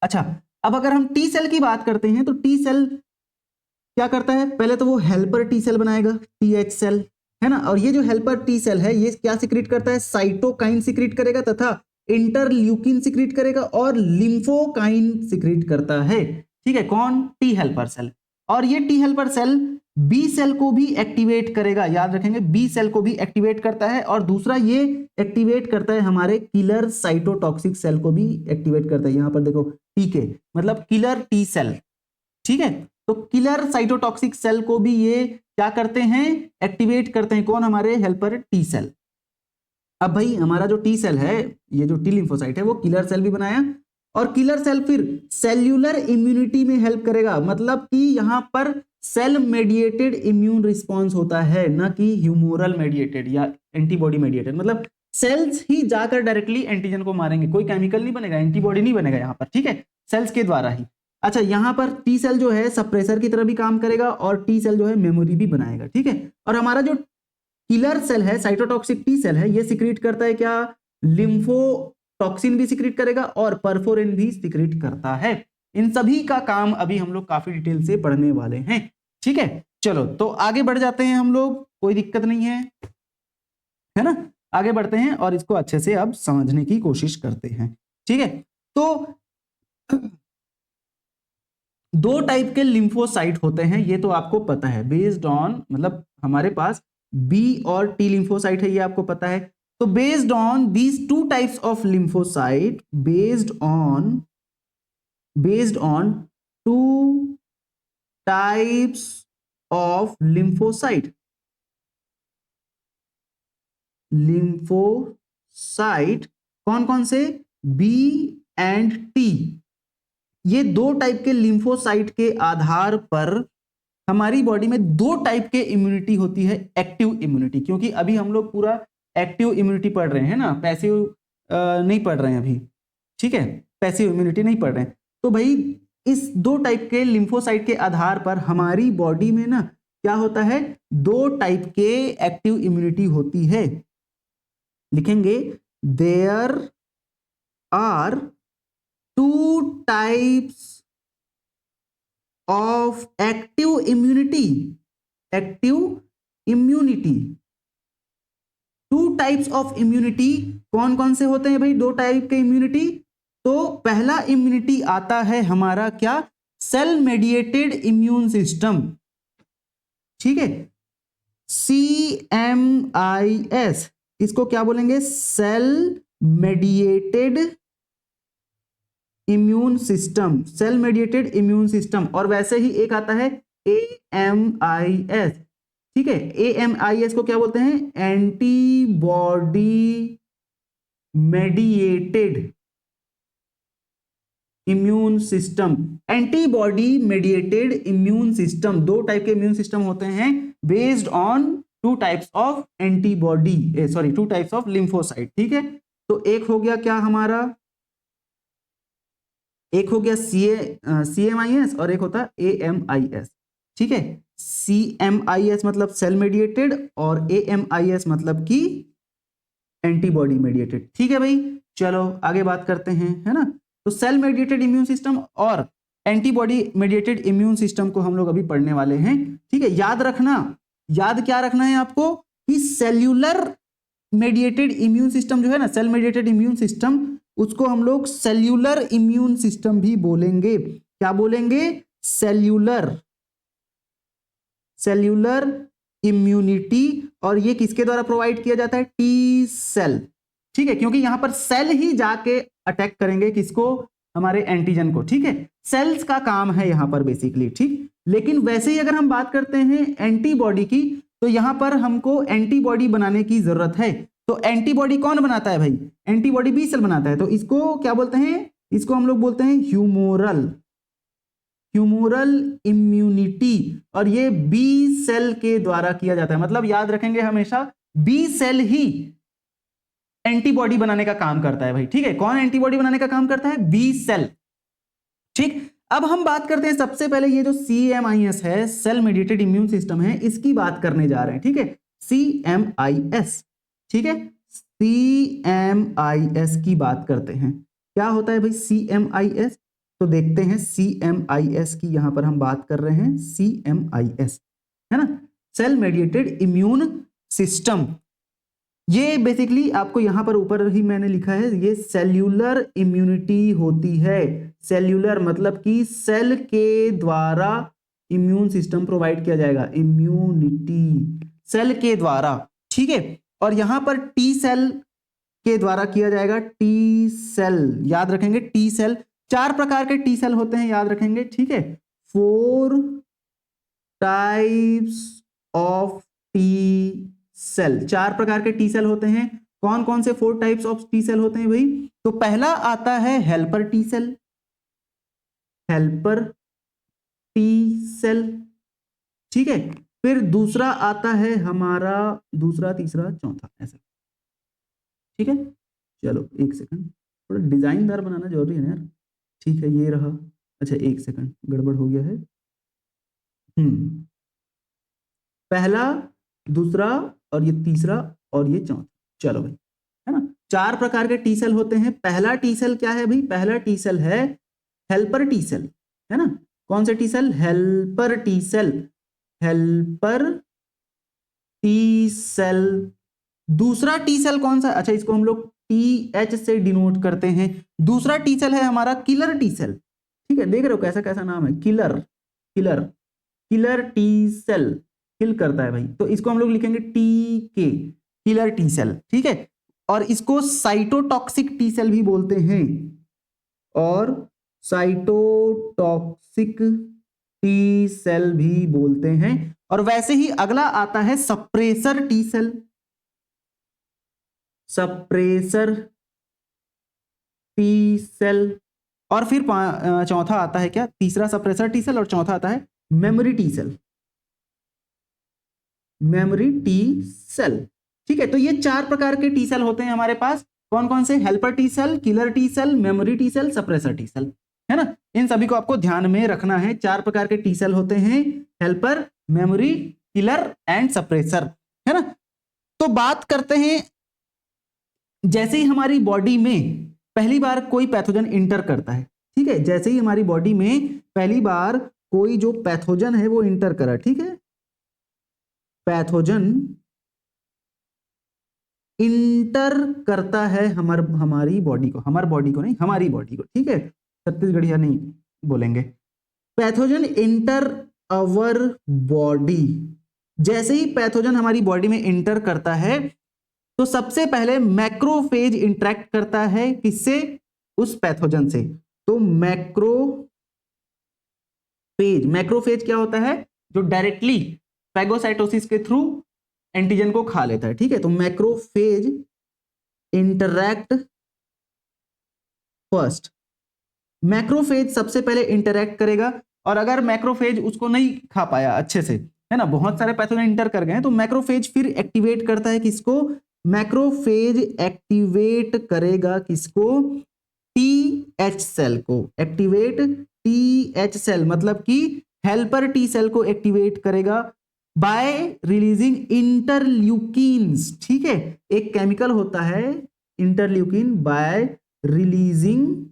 अच्छा, अब अगर हम टी सेल की बात करते हैं तो टी सेल क्या करता है, पहले तो वो हेल्पर टी सेल बनाएगा, TH सेल, है ना। और ये जो हेल्पर टी सेल है ये क्या सिक्रीट करता है, साइटोकाइन सिक्रीट करेगा तथा इंटरल्यूकिन सिक्रीट करेगा और लिम्फोकाइन सिक्रीट करता है, ठीक है, कौन, टी हेल्पर सेल। और ये T helper cell B cell को भी एक्टिवेट करेगा, याद रखेंगे, बी सेल को भी एक्टिवेट करता है, और दूसरा ये एक्टिवेट करता है हमारे किलर साइटोटॉक्सिक सेल को भी एक्टिवेट करता है। यहां पर देखो टीके मतलब किलर टी सेल, ठीक है। तो किलर साइटोटॉक्सिक सेल को भी ये क्या करते हैं, एक्टिवेट करते हैं, कौन, हमारे हेल्पर टी सेल। अब भाई हमारा जो टी सेल है, ये जो टी लिम्फोसाइट है, वो किलर सेल भी बनाया, और किलर सेल फिर सेल्यूलर इम्यूनिटी में हेल्प करेगा, मतलब कि यहां पर सेल मेडिएटेड इम्यून रिस्पॉन्स होता है, ना कि ह्यूमोरल मेडिएटेड या एंटीबॉडी मेडिएटेड, मतलब सेल्स ही जाकर डायरेक्टली एंटीजन को मारेंगे, कोई केमिकल नहीं बनेगा, एंटीबॉडी नहीं बनेगा यहां पर, ठीक है, सेल्स के द्वारा ही। अच्छा, यहां पर टी सेल जो है सप्रेसर की तरह भी काम करेगा, और टी सेल जो है मेमोरी भी बनाएगा, ठीक है। और हमारा जो किलर सेल है, साइटोटॉक्सिक टी सेल है, ये सिक्रीट करता है क्या, लिम्फोटॉक्सिन भी सिक्रीट करेगा और परफोरिन भी सिक्रीट करता है। इन सभी का काम अभी हम लोग काफी डिटेल से पढ़ने वाले हैं, ठीक है। चलो तो आगे बढ़ जाते हैं हम लोग, कोई दिक्कत नहीं है ना, आगे बढ़ते हैं और इसको अच्छे से अब समझने की कोशिश करते हैं, ठीक है। तो 2 टाइप के लिम्फोसाइट होते हैं, ये तो आपको पता है, बेस्ड ऑन, मतलब हमारे पास बी और टी लिम्फोसाइट है, ये आपको पता है। तो based on these 2 types of lymphocyte, based on 2 types of lymphocyte कौन कौन से, बी एंड टी, ये 2 टाइप के लिम्फोसाइट के आधार पर हमारी बॉडी में 2 टाइप के इम्यूनिटी होती है, एक्टिव इम्यूनिटी, क्योंकि अभी हम लोग पूरा एक्टिव इम्यूनिटी पढ़ रहे हैं ना, पैसिव नहीं पढ़ रहे हैं अभी, ठीक है, पैसिव इम्यूनिटी नहीं पढ़ रहे हैं। तो भाई इस 2 टाइप के लिम्फोसाइट के आधार पर हमारी बॉडी में ना क्या होता है, 2 टाइप के एक्टिव इम्यूनिटी होती है, लिखेंगे there are two types of active immunity. Two types of immunity कौन कौन से होते हैं भाई? दो टाइप के इम्यूनिटी। तो पहला इम्यूनिटी आता है हमारा क्या? सेल मेडिएटेड इम्यून सिस्टम, ठीक है, CMIS, इसको क्या बोलेंगे? Cell mediated immune system, cell mediated immune system. और वैसे ही एक आता है AMIS, ठीक है, AMIS को क्या बोलते हैं? Antibody mediated immune system. Antibody mediated immune system, दो टाइप के इम्यून सिस्टम होते हैं based on to types of antibody, sorry to types of lymphocyte, ठीक है। तो एक हो गया क्या हमारा? एक हो गया CMIS और एक होता AMIS, ठीक है। CMIS मतलब सेल मेडिएटेड और AMIS मतलब कि एंटीबॉडी मेडिएटेड, ठीक है भाई। चलो आगे बात करते हैं, है ना। तो सेल मेडिएटेड इम्यून सिस्टम और एंटीबॉडी मेडिएटेड इम्यून सिस्टम को हम लोग अभी पढ़ने वाले हैं, ठीक है। याद रखना, याद क्या रखना है आपको कि सेल्यूलर मेडिएटेड इम्यून सिस्टम जो है ना, सेल मेडिएटेड इम्यून सिस्टम, उसको हम लोग सेल्यूलर इम्यून सिस्टम भी बोलेंगे। क्या बोलेंगे? Cellular immunity. और ये किसके द्वारा प्रोवाइड किया जाता है? टी सेल, ठीक है, क्योंकि यहां पर सेल ही जाके अटैक करेंगे किसको? हमारे एंटीजन को, ठीक है। सेल्स का काम है यहां पर बेसिकली, ठीक। लेकिन वैसे ही अगर हम बात करते हैं एंटीबॉडी की, तो यहां पर हमको एंटीबॉडी बनाने की जरूरत है। तो एंटीबॉडी कौन बनाता है भाई? एंटीबॉडी बी सेल बनाता है। तो इसको क्या बोलते हैं? इसको हम लोग बोलते हैं ह्यूमोरल इम्यूनिटी। और ये बी सेल के द्वारा किया जाता है। मतलब याद रखेंगे हमेशा, बी सेल ही एंटीबॉडी बनाने का काम करता है भाई, ठीक है। कौन एंटीबॉडी बनाने का काम करता है? बी सेल, ठीक। अब हम बात करते हैं सबसे पहले ये जो CMIS है, सेल मेडिएटेड इम्यून सिस्टम है, इसकी बात करने जा रहे हैं, ठीक है। CMIS, ठीक है, CMIS की बात करते हैं। क्या होता है भाई CMIS? तो देखते हैं CMIS की, यहां पर हम बात कर रहे हैं CMIS, है ना, सेल मेडिएटेड इम्यून सिस्टम। ये बेसिकली आपको यहां पर ऊपर ही मैंने लिखा है, ये सेल्यूलर इम्यूनिटी होती है। सेल्यूलर मतलब कि सेल के द्वारा इम्यून सिस्टम प्रोवाइड किया जाएगा, इम्यूनिटी सेल के द्वारा, ठीक है। और यहां पर टी सेल के द्वारा किया जाएगा, टी सेल, याद रखेंगे टी सेल। 4 प्रकार के टी सेल होते हैं, याद रखेंगे, ठीक है। 4 टाइप्स ऑफ टी सेल, 4 प्रकार के टी सेल होते हैं। कौन कौन से 4 टाइप्स ऑफ टी सेल होते हैं भाई? तो पहला आता है helper T cell, helper T cell, ठीक है। फिर दूसरा आता है हमारा, दूसरा, तीसरा, चौथा, ऐसा, ठीक है। चलो एक सेकंड, थोड़ा डिजाइनदार बनाना जरूरी है ना यार, ठीक है। ये रहा, अच्छा एक सेकंड, गड़बड़ हो गया है। पहला, दूसरा और ये तीसरा और ये चौथा, चलो भाई, है ना। 4 प्रकार के टी सेल होते हैं। पहला टी सेल क्या है भाई? पहला टी सेल है हेल्पर टी सेल, है ना। कौन से T cell? Helper T cell, helper T cell. दूसरा टी सेल कौन सा? अच्छा, इसको हम लोग TH से डिनोट करते हैं। दूसरा टी सेल है हमारा किलर टी सेल, ठीक है। देख रहे हो कैसा कैसा नाम है, killer, killer, killer T cell, kill करता है भाई। तो इसको हम लोग लिखेंगे TK, किलर टी सेल, ठीक है। और इसको साइटोटॉक्सिक टी सेल भी बोलते हैं, और साइटोटॉक्सिक टी सेल भी बोलते हैं। और वैसे ही अगला आता है suppressor T cell, suppressor T cell. और फिर चौथा आता है क्या? तीसरा सप्रेसर टी सेल और चौथा आता है memory T cell, memory T cell, ठीक है। तो ये 4 प्रकार के टी सेल होते हैं हमारे पास। कौन कौन से? Helper T cell, killer T cell, memory T cell, suppressor T cell, है ना। इन सभी को आपको ध्यान में रखना है। 4 प्रकार के टी सेल होते हैं, helper, memory, killer and suppressor, है ना। तो बात करते हैं, जैसे ही हमारी बॉडी में पहली बार कोई पैथोजन इंटर करता है, ठीक है, जैसे ही हमारी बॉडी में पहली बार कोई जो पैथोजन है वो इंटर करा, ठीक है, पैथोजन इंटर करता है हमारी बॉडी को, नहीं, हमारी बॉडी को, ठीक है, छत्तीसगढ़िया नहीं बोलेंगे, पैथोजन इंटर अवर बॉडी। जैसे ही पैथोजन हमारी बॉडी में इंटर करता है तो सबसे पहले मैक्रोफेज इंटरेक्ट करता है किससे, उस पैथोजन से। तो मैक्रोफेज क्या होता है, जो डायरेक्टली फैगोसाइटोसिस के थ्रू एंटीजन को खा लेता है, ठीक है। तो मैक्रोफेज इंटरैक्ट फर्स्ट, मैक्रोफेज सबसे पहले इंटरैक्ट करेगा, और अगर मैक्रोफेज उसको नहीं खा पाया अच्छे से, है ना, बहुत सारे पैथोजन इंटर कर गए, तो मैक्रोफेज फिर एक्टिवेट करता है किसको, मैक्रोफेज एक्टिवेट करेगा किसको, टीएच सेल को, एक्टिवेट टीएच सेल, मतलब कि हेल्पर टी सेल को एक्टिवेट करेगा बाय रिलीजिंग इंटरल्यूकिन्स, ठीक है, एक केमिकल होता है इंटरल्यूकिन, बाय रिलीजिंग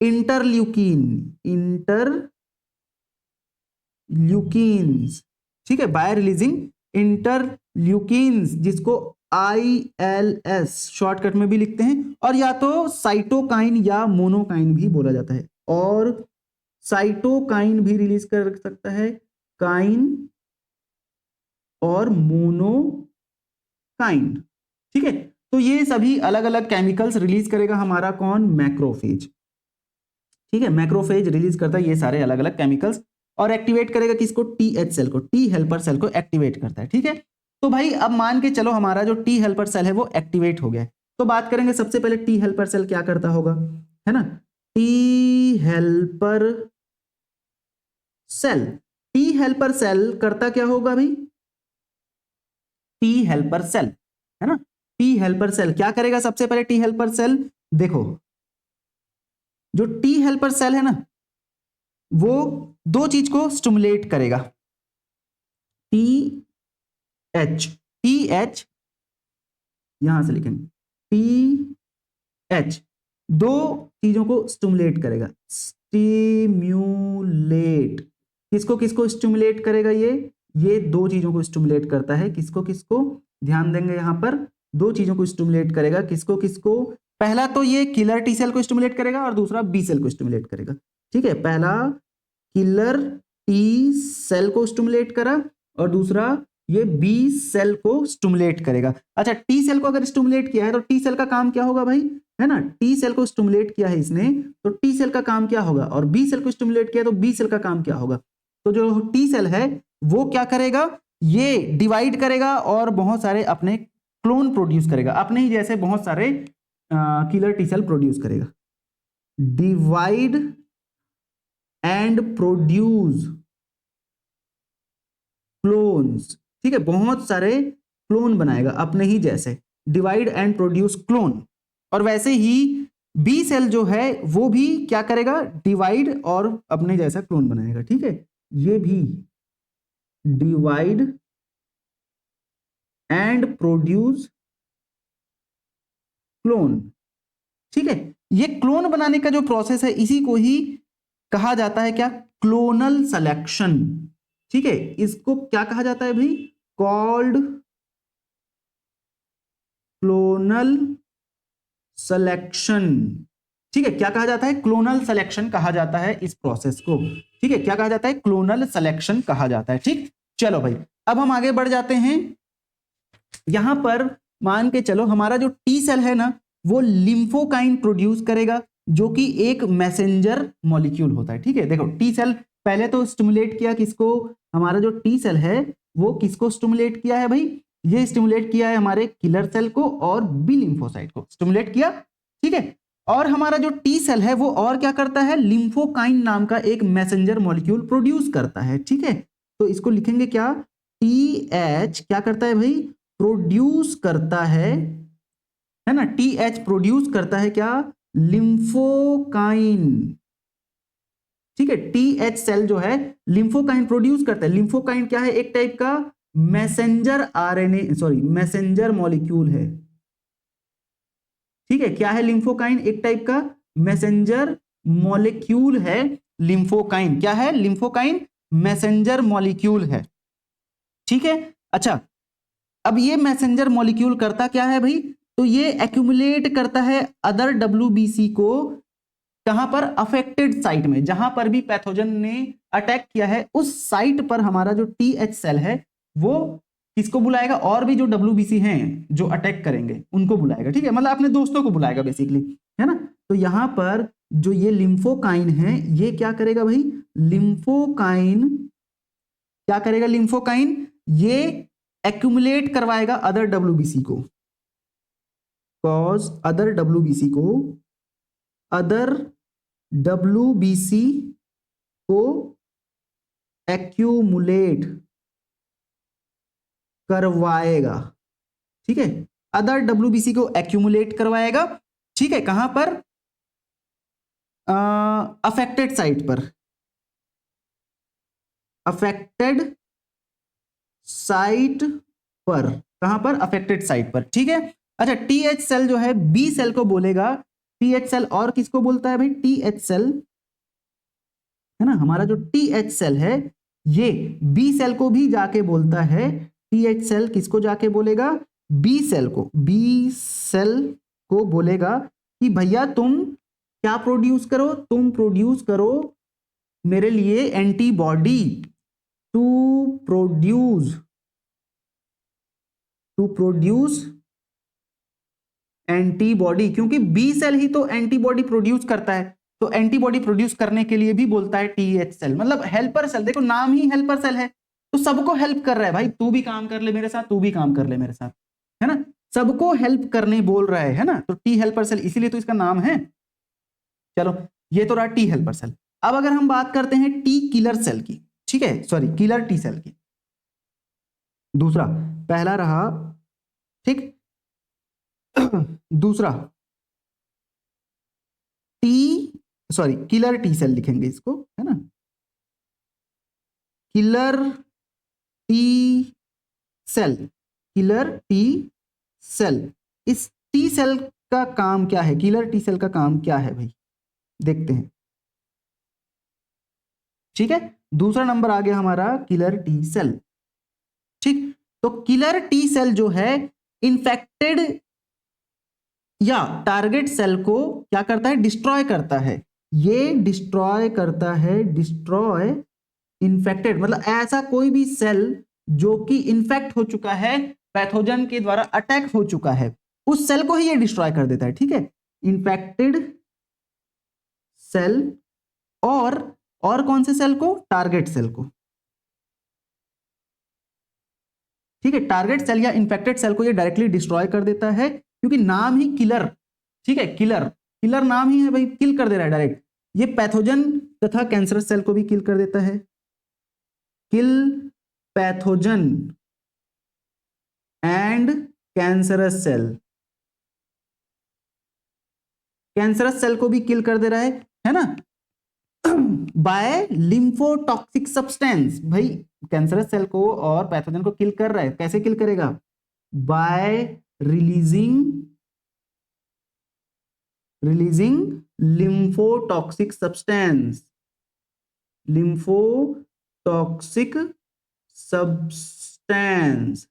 इंटरल्यूकिन्स, ठीक है, बाय रिलीजिंग इंटरल्यूकिन्स, जिसको ILS शॉर्टकट में भी लिखते हैं, और या तो साइटोकाइन या मोनोकाइन भी बोला जाता है, और साइटोकाइन भी रिलीज कर सकता है, काइन और मोनोकाइन, ठीक है। तो ये सभी अलग अलग केमिकल्स रिलीज करेगा हमारा कौन, मैक्रोफेज, ठीक है, मैक्रोफेज रिलीज करता है ये सारे अलग अलग केमिकल्स, और एक्टिवेट करेगा किसको, टीएच सेल को, टी हेल्पर सेल को एक्टिवेट करता है, ठीक है। तो भाई अब मान के चलो हमारा जो टी हेल्पर सेल है वो एक्टिवेट हो गया, तो बात करेंगे सबसे पहले टी हेल्पर सेल क्या करता होगा, है ना, टी हेल्पर सेल करता क्या होगा भाई, टी हेल्पर सेल, है ना, टी हेल्पर सेल क्या करेगा सबसे पहले, टी हेल्पर सेल, देखो जो टी हेल्पर सेल है ना, वो दो चीज को स्टिमुलेट करेगा, टी एच यहां से लिखेंगे, टी एच दो चीजों को स्टिमुलेट करेगा, स्टिम्युलेट, किसको स्टिमुलेट करेगा, ये दो चीजों को स्टिमुलेट करता है, किसको ध्यान देंगे यहां पर, दो चीजों को स्टिमुलेट करेगा, किसको, पहला तो ये किलर टी सेल को स्टिमुलेट करेगा और दूसरा बी सेल को स्टिमुलेट करेगा, ठीक है, पहला किलर टी सेल को स्टिमुलेट करा और दूसरा ये बी सेल को स्टिमुलेट करेगा। अच्छा, टी सेल को अगर स्टिमुलेट किया है तो टी सेल का काम क्या होगा भाई, है ना, टी सेल को स्टिमुलेट किया है इसने, तो टी सेल का काम क्या होगा, और बी सेल को स्टिमुलेट किया तो बी सेल का काम क्या होगा, तो जो टी सेल है वो क्या करेगा, ये डिवाइड करेगा और बहुत सारे अपने क्लोन प्रोड्यूस करेगा, अपने ही जैसे बहुत सारे किलर टी सेल प्रोड्यूस करेगा, डिवाइड एंड प्रोड्यूस क्लोन्स, ठीक है, बहुत सारे क्लोन बनाएगा अपने ही जैसे, डिवाइड एंड प्रोड्यूस क्लोन, और वैसे ही बी सेल जो है वो भी क्या करेगा, डिवाइड और अपने जैसा क्लोन बनाएगा, ठीक है, ये भी डिवाइड एंड प्रोड्यूस क्लोन, ठीक है। ये क्लोन बनाने का जो प्रोसेस है इसी को ही कहा जाता है क्या, क्लोनल सिलेक्शन, ठीक है, इसको क्या कहा जाता है भाई, कॉल्ड क्लोनल सिलेक्शन, ठीक है, क्या कहा जाता है, क्लोनल सिलेक्शन कहा जाता है इस प्रोसेस को, ठीक है, क्या कहा जाता है, क्लोनल सिलेक्शन कहा जाता है, ठीक। चलो भाई अब हम आगे बढ़ जाते हैं, यहां पर मान के चलो हमारा जो टी सेल है ना वो लिम्फोकाइन प्रोड्यूस करेगा, जो कि एक मैसेंजर मॉलिक्यूल होता है, ठीक है। देखो टी सेल पहले तो स्टिमुलेट किया किसको, हमारा जो टी सेल है वो किसको स्टिमुलेट किया है भाई, ये स्टिमुलेट किया है हमारे किलर सेल को और बी लिम्फोसाइट को स्टिमुलेट किया, ठीक है। और हमारा जो टी सेल है वो और क्या करता है, लिम्फोकाइन नाम का एक मैसेंजर मॉलिक्यूल प्रोड्यूस करता है, ठीक है। तो इसको लिखेंगे क्या, टी एच क्या करता है भाई, प्रोड्यूस करता है ना, टी एच प्रोड्यूस करता है क्या, लिम्फोकाइन, ठीक है। टी एच सेल जो है लिम्फोकाइन प्रोड्यूस करता है, लिम्फोकाइन क्या है, एक टाइप का messenger RNA, sorry messenger molecule है, ठीक है, क्या है लिम्फोकाइन? एक टाइप का मैसेंजर मॉलिक्यूल है लिम्फोकाइन। क्या है? लिम्फोकाइन मैसेंजर मॉलिक्यूल है। ठीक है, अच्छा अब ये मैसेंजर मॉलिक्यूल करता क्या है भाई? तो ये एक्यूमुलेट करता है अदर डब्ल्यूबीसी को, कहां पर? अफेक्टेड साइट में, जहां पर भी पैथोजन ने अटैक किया है उस साइट पर हमारा जो टीएच सेल है वो किसको बुलाएगा? और भी जो डब्ल्यूबीसी हैं जो अटैक करेंगे उनको बुलाएगा। ठीक है, मतलब अपने दोस्तों को बुलाएगा बेसिकली, है ना। तो यहां पर जो ये लिम्फोकाइन है ये क्या करेगा भाई? लिम्फोकाइन क्या करेगा? लिम्फोकाइन ये एक्यूमुलेट करवाएगा अदर डब्ल्यूबीसी को, कॉज अदर डब्ल्यूबीसी को एक्यूमुलेट करवाएगा। ठीक है, अदर डब्ल्यूबीसी को एक्यूमुलेट करवाएगा। ठीक है, कहां पर? अफेक्टेड साइट पर, अफेक्टेड साइट पर, कहां पर? अफेक्टेड साइट पर। ठीक है, अच्छा टीएच सेल जो है बी सेल को बोलेगा। टीएच सेल और किसको बोलता है भाई? टीएच सेल, है ना, हमारा जो टीएच सेल है ये बी सेल को भी जाके बोलता है। टीएच सेल किसको जाके बोलेगा? बी सेल को। बी सेल को बोलेगा कि भैया तुम क्या प्रोड्यूस करो? तुम प्रोड्यूस करो मेरे लिए एंटीबॉडी, टू प्रोड्यूस एंटीबॉडी, क्योंकि बी सेल ही तो एंटीबॉडी प्रोड्यूस करता है, तो एंटीबॉडी प्रोड्यूस करने के लिए भी बोलता है टीएच सेल, मतलब हेल्पर सेल। देखो नाम ही हेल्पर सेल है, तो सबको हेल्प कर रहा है भाई, तू भी काम कर ले मेरे साथ, तू भी काम कर ले मेरे साथ, है ना, सबको हेल्प करने बोल रहा है ना। तो टी हेल्पर सेल इसीलिए तो इसका नाम है। चलो ये तो रहा टी हेल्पर सेल। अब अगर हम बात करते हैं टी किलर सेल की, ठीक है, सॉरी किलर टी सेल की, दूसरा, पहला रहा, ठीक दूसरा किलर टी सेल लिखेंगे इसको, है ना, killer T cell, killer T cell. इस टी सेल का काम क्या है? किलर टी सेल का काम क्या है भाई? देखते हैं। ठीक है, दूसरा नंबर आ गया हमारा किलर टी सेल। ठीक, तो किलर टी सेल जो है इन्फेक्टेड या टारगेट सेल को क्या करता है? डिस्ट्रॉय करता है। ये डिस्ट्रॉय करता है, डिस्ट्रॉय इन्फेक्टेड, मतलब ऐसा कोई भी सेल जो कि इन्फेक्ट हो चुका है, पैथोजन के द्वारा अटैक हो चुका है, उस सेल को ही ये डिस्ट्रॉय कर देता है। ठीक है, इन्फेक्टेड सेल और कौन से सेल को? टारगेट सेल को। ठीक है, टारगेट सेल या इन्फेक्टेड सेल को ये डायरेक्टली डिस्ट्रॉय कर देता है, क्योंकि नाम ही किलर, ठीक है, किलर नाम ही है भाई, किल कर दे रहा है डायरेक्ट। ये पैथोजन तथा कैंसरस सेल को भी किल कर देता है, kill pathogen and cancerous cell, cancerous cell को भी किल कर दे रहा है ना, बाय लिम्फोटॉक्सिक सब्सटेंस। भाई कैंसरस सेल को और पैथोजन को किल कर रहा है, कैसे किल करेगा? By releasing lymphotoxic substance, lymphotoxic substance.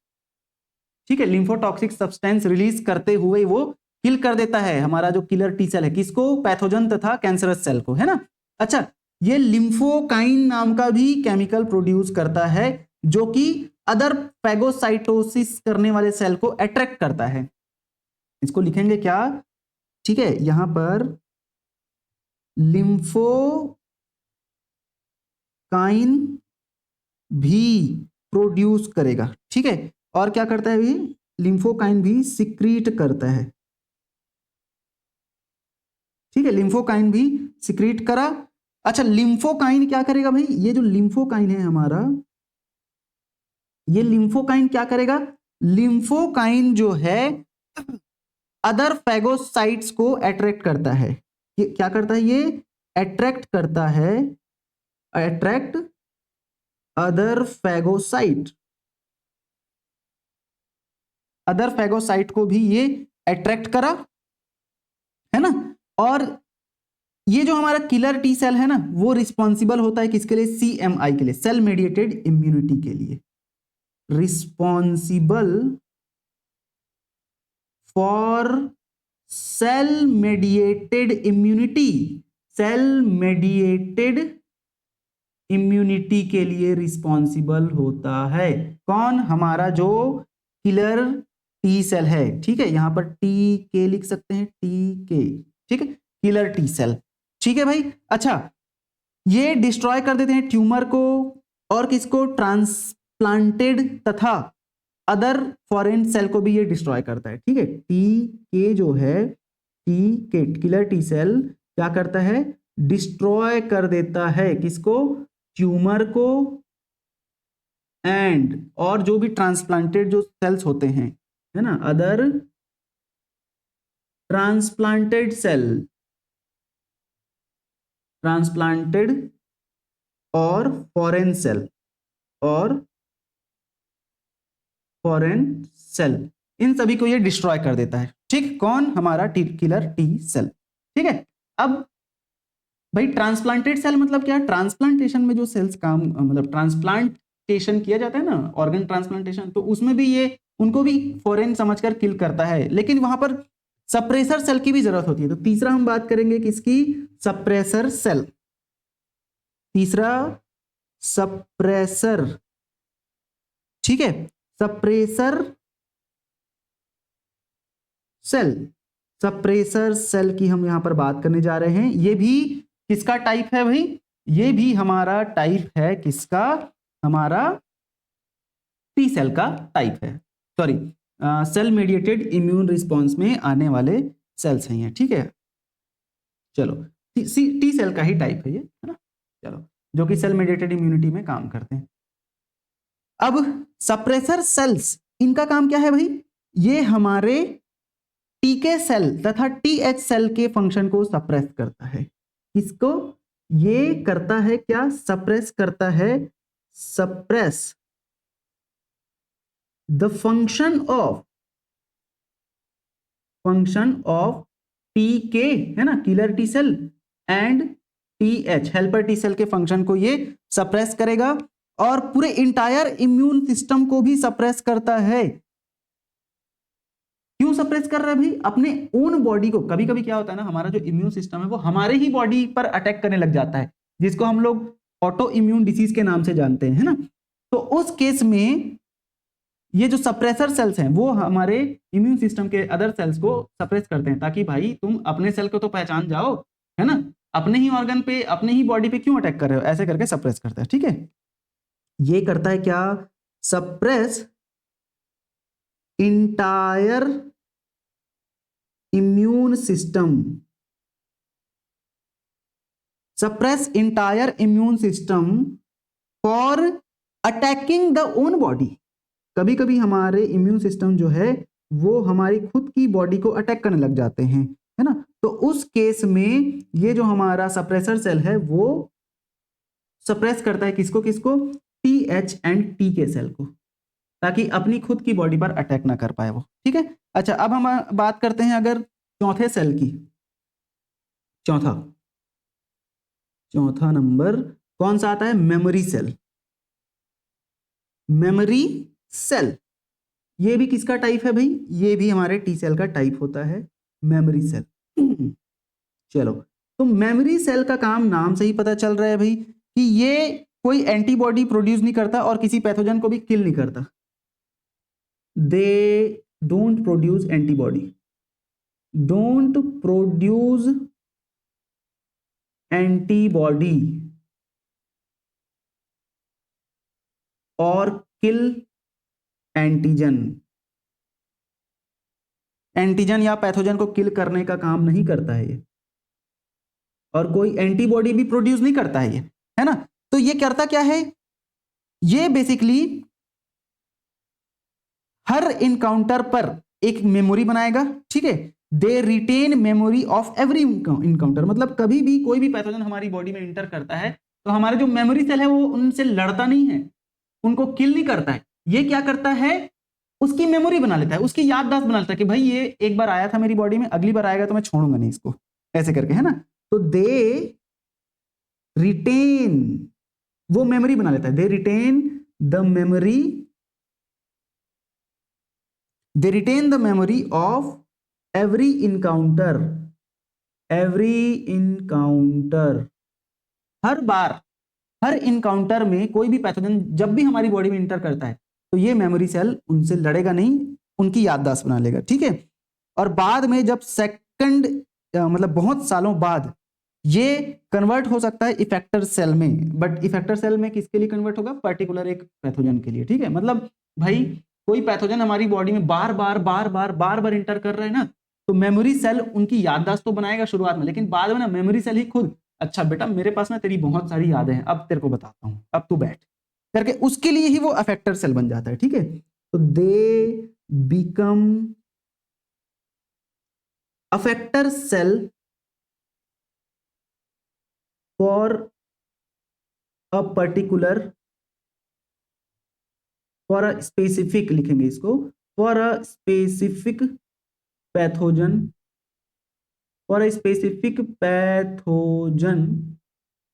ठीक है, लिम्फोटॉक्सिक सब्सटेंस रिलीज करते हुए वो किल कर देता है हमारा जो किलर टी सेल है, किसको? पैथोजन तथा कैंसरस सेल को, है ना। अच्छा, ये लिम्फोकाइन नाम का भी केमिकल प्रोड्यूस करता है, जो कि अदर फैगोसाइटोसिस करने वाले सेल को अट्रैक्ट करता है। इसको लिखेंगे क्या? ठीक है, यहां पर लिम्फोकाइन भी प्रोड्यूस करेगा। ठीक है, और क्या करता है भी? लिम्फोकाइन भी सिक्रीट करता है। ठीक है, लिम्फोकाइन भी सिक्रीट करा। अच्छा, लिम्फोकाइन क्या करेगा भाई? ये जो लिम्फोकाइन है हमारा, ये लिम्फोकाइन क्या करेगा? लिम्फोकाइन जो है अदर फैगोसाइट्स को अट्रैक्ट करता है। ये क्या करता है? ये अट्रैक्ट करता है, attract other phagocyte, other phagocyte को भी ये अट्रैक्ट करा। है ना। और ये जो हमारा किलर टी सेल है ना, वो रिस्पॉन्सिबल होता है किसके लिए, CMI के लिए, सेल मेडिएटेड इम्यूनिटी के लिए, responsible for cell mediated immunity, cell mediated immunity के लिए रिस्पॉन्सिबल होता है कौन, हमारा जो किलर टी सेल है। ठीक है, यहां पर टी के लिख सकते हैं, टी के, ठीक है, किलर टी सेल। ठीक है भाई। अच्छा, ये डिस्ट्रॉय कर देते हैं ट्यूमर को और किसको, ट्रांसप्लांटेड तथा अदर फॉरेन सेल को भी ये डिस्ट्रॉय करता है। ठीक है, टी के जो है, टी के किलर टी सेल क्या करता है, डिस्ट्रॉय कर देता है किसको, ट्यूमर को एंड और जो भी ट्रांसप्लांटेड जो सेल्स होते हैं, है ना, अदर ट्रांसप्लांटेड सेल, ट्रांसप्लांटेड और फॉरेन सेल, और फॉरेन सेल, इन सभी को ये डिस्ट्रॉय कर देता है। ठीक, कौन, हमारा किलर टी सेल। ठीक है। अब भाई ट्रांसप्लांटेड सेल मतलब क्या, ट्रांसप्लांटेशन में जो सेल्स काम, मतलब ट्रांसप्लांटेशन किया जाता है ना, ऑर्गन ट्रांसप्लांटेशन, तो उसमें भी ये उनको भी फॉरेन समझकर किल करता है, लेकिन वहां पर सप्रेसर सेल की भी जरूरत होती है। तो तीसरा हम बात करेंगे किसकी, सप्रेसर सेल। तीसरा सप्रेसर, ठीक है, सप्रेसर सेल, सप्रेसर सेल की हम यहां पर बात करने जा रहे हैं। ये भी किसका टाइप है भाई, ये भी हमारा टाइप है किसका, हमारा टी सेल का टाइप है, sorry cell mediated immune response में आने वाले सेल्स हैं ये। ठीक है, चलो टी सेल का ही टाइप है ये, है ना, चलो, जो कि सेल मेडिएटेड इम्यूनिटी में काम करते हैं। अब सप्रेसर सेल्स, इनका काम क्या है भाई, ये हमारे टीके सेल तथा टीएच सेल के फंक्शन को सप्रेस करता है। इसको ये करता है क्या, सप्रेस करता है, suppress the function of TK, है ना, killer T cell and TH helper T cell के फंक्शन को ये सप्रेस करेगा और पूरे इंटायर इम्यून सिस्टम को भी सप्रेस करता है। क्यों सप्रेस कर रहा है भाई, अपने ओन बॉडी को। कभी कभी क्या होता है ना, हमारा जो इम्यून सिस्टम है वो हमारे ही बॉडी पर अटैक करने लग जाता है, जिसको हम लोग ऑटो इम्यून डिसीज के नाम से जानते हैं, है ना। तो उस केस में ये जो सप्रेसर सेल्स हैं वो हमारे इम्यून सिस्टम के अदर सेल्स को सप्रेस करते हैं, ताकि भाई तुम अपने सेल को तो पहचान जाओ, है ना, अपने ही ऑर्गन पे, अपने ही बॉडी पे क्यों अटैक कर रहे हो, ऐसे करके सप्रेस करता है। ठीक है, ये करता है क्या, suppress entire immune system, suppress entire immune system for attacking the own body. कभी कभी हमारे इम्यून सिस्टम जो है वो हमारी खुद की बॉडी को अटैक करने लग जाते हैं, है ना। तो उस केस में ये जो हमारा सप्रेसर सेल है वो सप्रेस करता है किसको किसको, टीएच एंड टी के सेल को, ताकि अपनी खुद की बॉडी पर अटैक ना कर पाए वो। ठीक है। अच्छा, अब हम बात करते हैं अगर चौथे सेल की, चौथा नंबर कौन सा आता है, मेमोरी सेल। मेमोरी सेल, ये भी किसका टाइप है भाई, ये भी हमारे टी सेल का टाइप होता है, मेमोरी सेल। चलो, तो मेमोरी सेल का काम नाम से ही पता चल रहा है भाई कि ये कोई एंटीबॉडी प्रोड्यूस नहीं करता और किसी पैथोजन को भी किल नहीं करता। They don't produce antibody, don't produce antibody और किल एंटीजन। एंटीजन या पैथोजन को किल करने का काम नहीं करता है ये, और कोई एंटीबॉडी भी प्रोड्यूस नहीं करता है ये, है ना। तो ये करता क्या है, ये बेसिकली हर इनकाउंटर पर एक मेमोरी बनाएगा। ठीक है, they retain memory of every encounter, मतलब कभी भी कोई भी पैथोजन हमारी बॉडी में इंटर करता है तो हमारे जो मेमोरी सेल है वो उनसे लड़ता नहीं है, उनको किल नहीं करता है। ये क्या करता है, उसकी मेमोरी बना लेता है, उसकी याददाश्त बना लेता है कि भाई ये एक बार आया था मेरी बॉडी में, अगली बार आएगा तो मैं छोड़ूंगा नहीं इसको, ऐसे करके, है ना। तो दे रिटेन, वो मेमोरी बना लेता है, they retain the memory, they retain the memory of every encounter, every encounter, हर बार, हर इनकाउंटर में कोई भी पैथोजन जब भी हमारी बॉडी में इंटर करता है तो ये मेमोरी सेल उनसे लड़ेगा नहीं, उनकी याददाश्त बना लेगा, ठीक है। और बाद में जब सेकंड मतलब बहुत सालों बाद ये कन्वर्ट हो सकता है इफेक्टर सेल में, बट इफेक्टर सेल में किसके लिए कन्वर्ट होगा, पर्टिकुलर एक पैथोजन के लिए, ठीक है। मतलब भाई कोई पैथोजन हमारी बॉडी में बार बार इंटर कर रहे हैं ना, तो मेमोरी सेल उनकी याददाश्त तो बनाएगा शुरुआत में, लेकिन बाद में ना मेमोरी सेल ही खुद, अच्छा बेटा मेरे पास ना तेरी बहुत सारी यादें हैं, अब तेरे को बताता हूं, अब तू बैठ करके, उसके लिए ही वो अफेक्टर सेल बन जाता है, ठीक है। तो they become effector cell for a particular, for a specific, लिखेंगे इसको, for a specific pathogen, for a specific pathogen,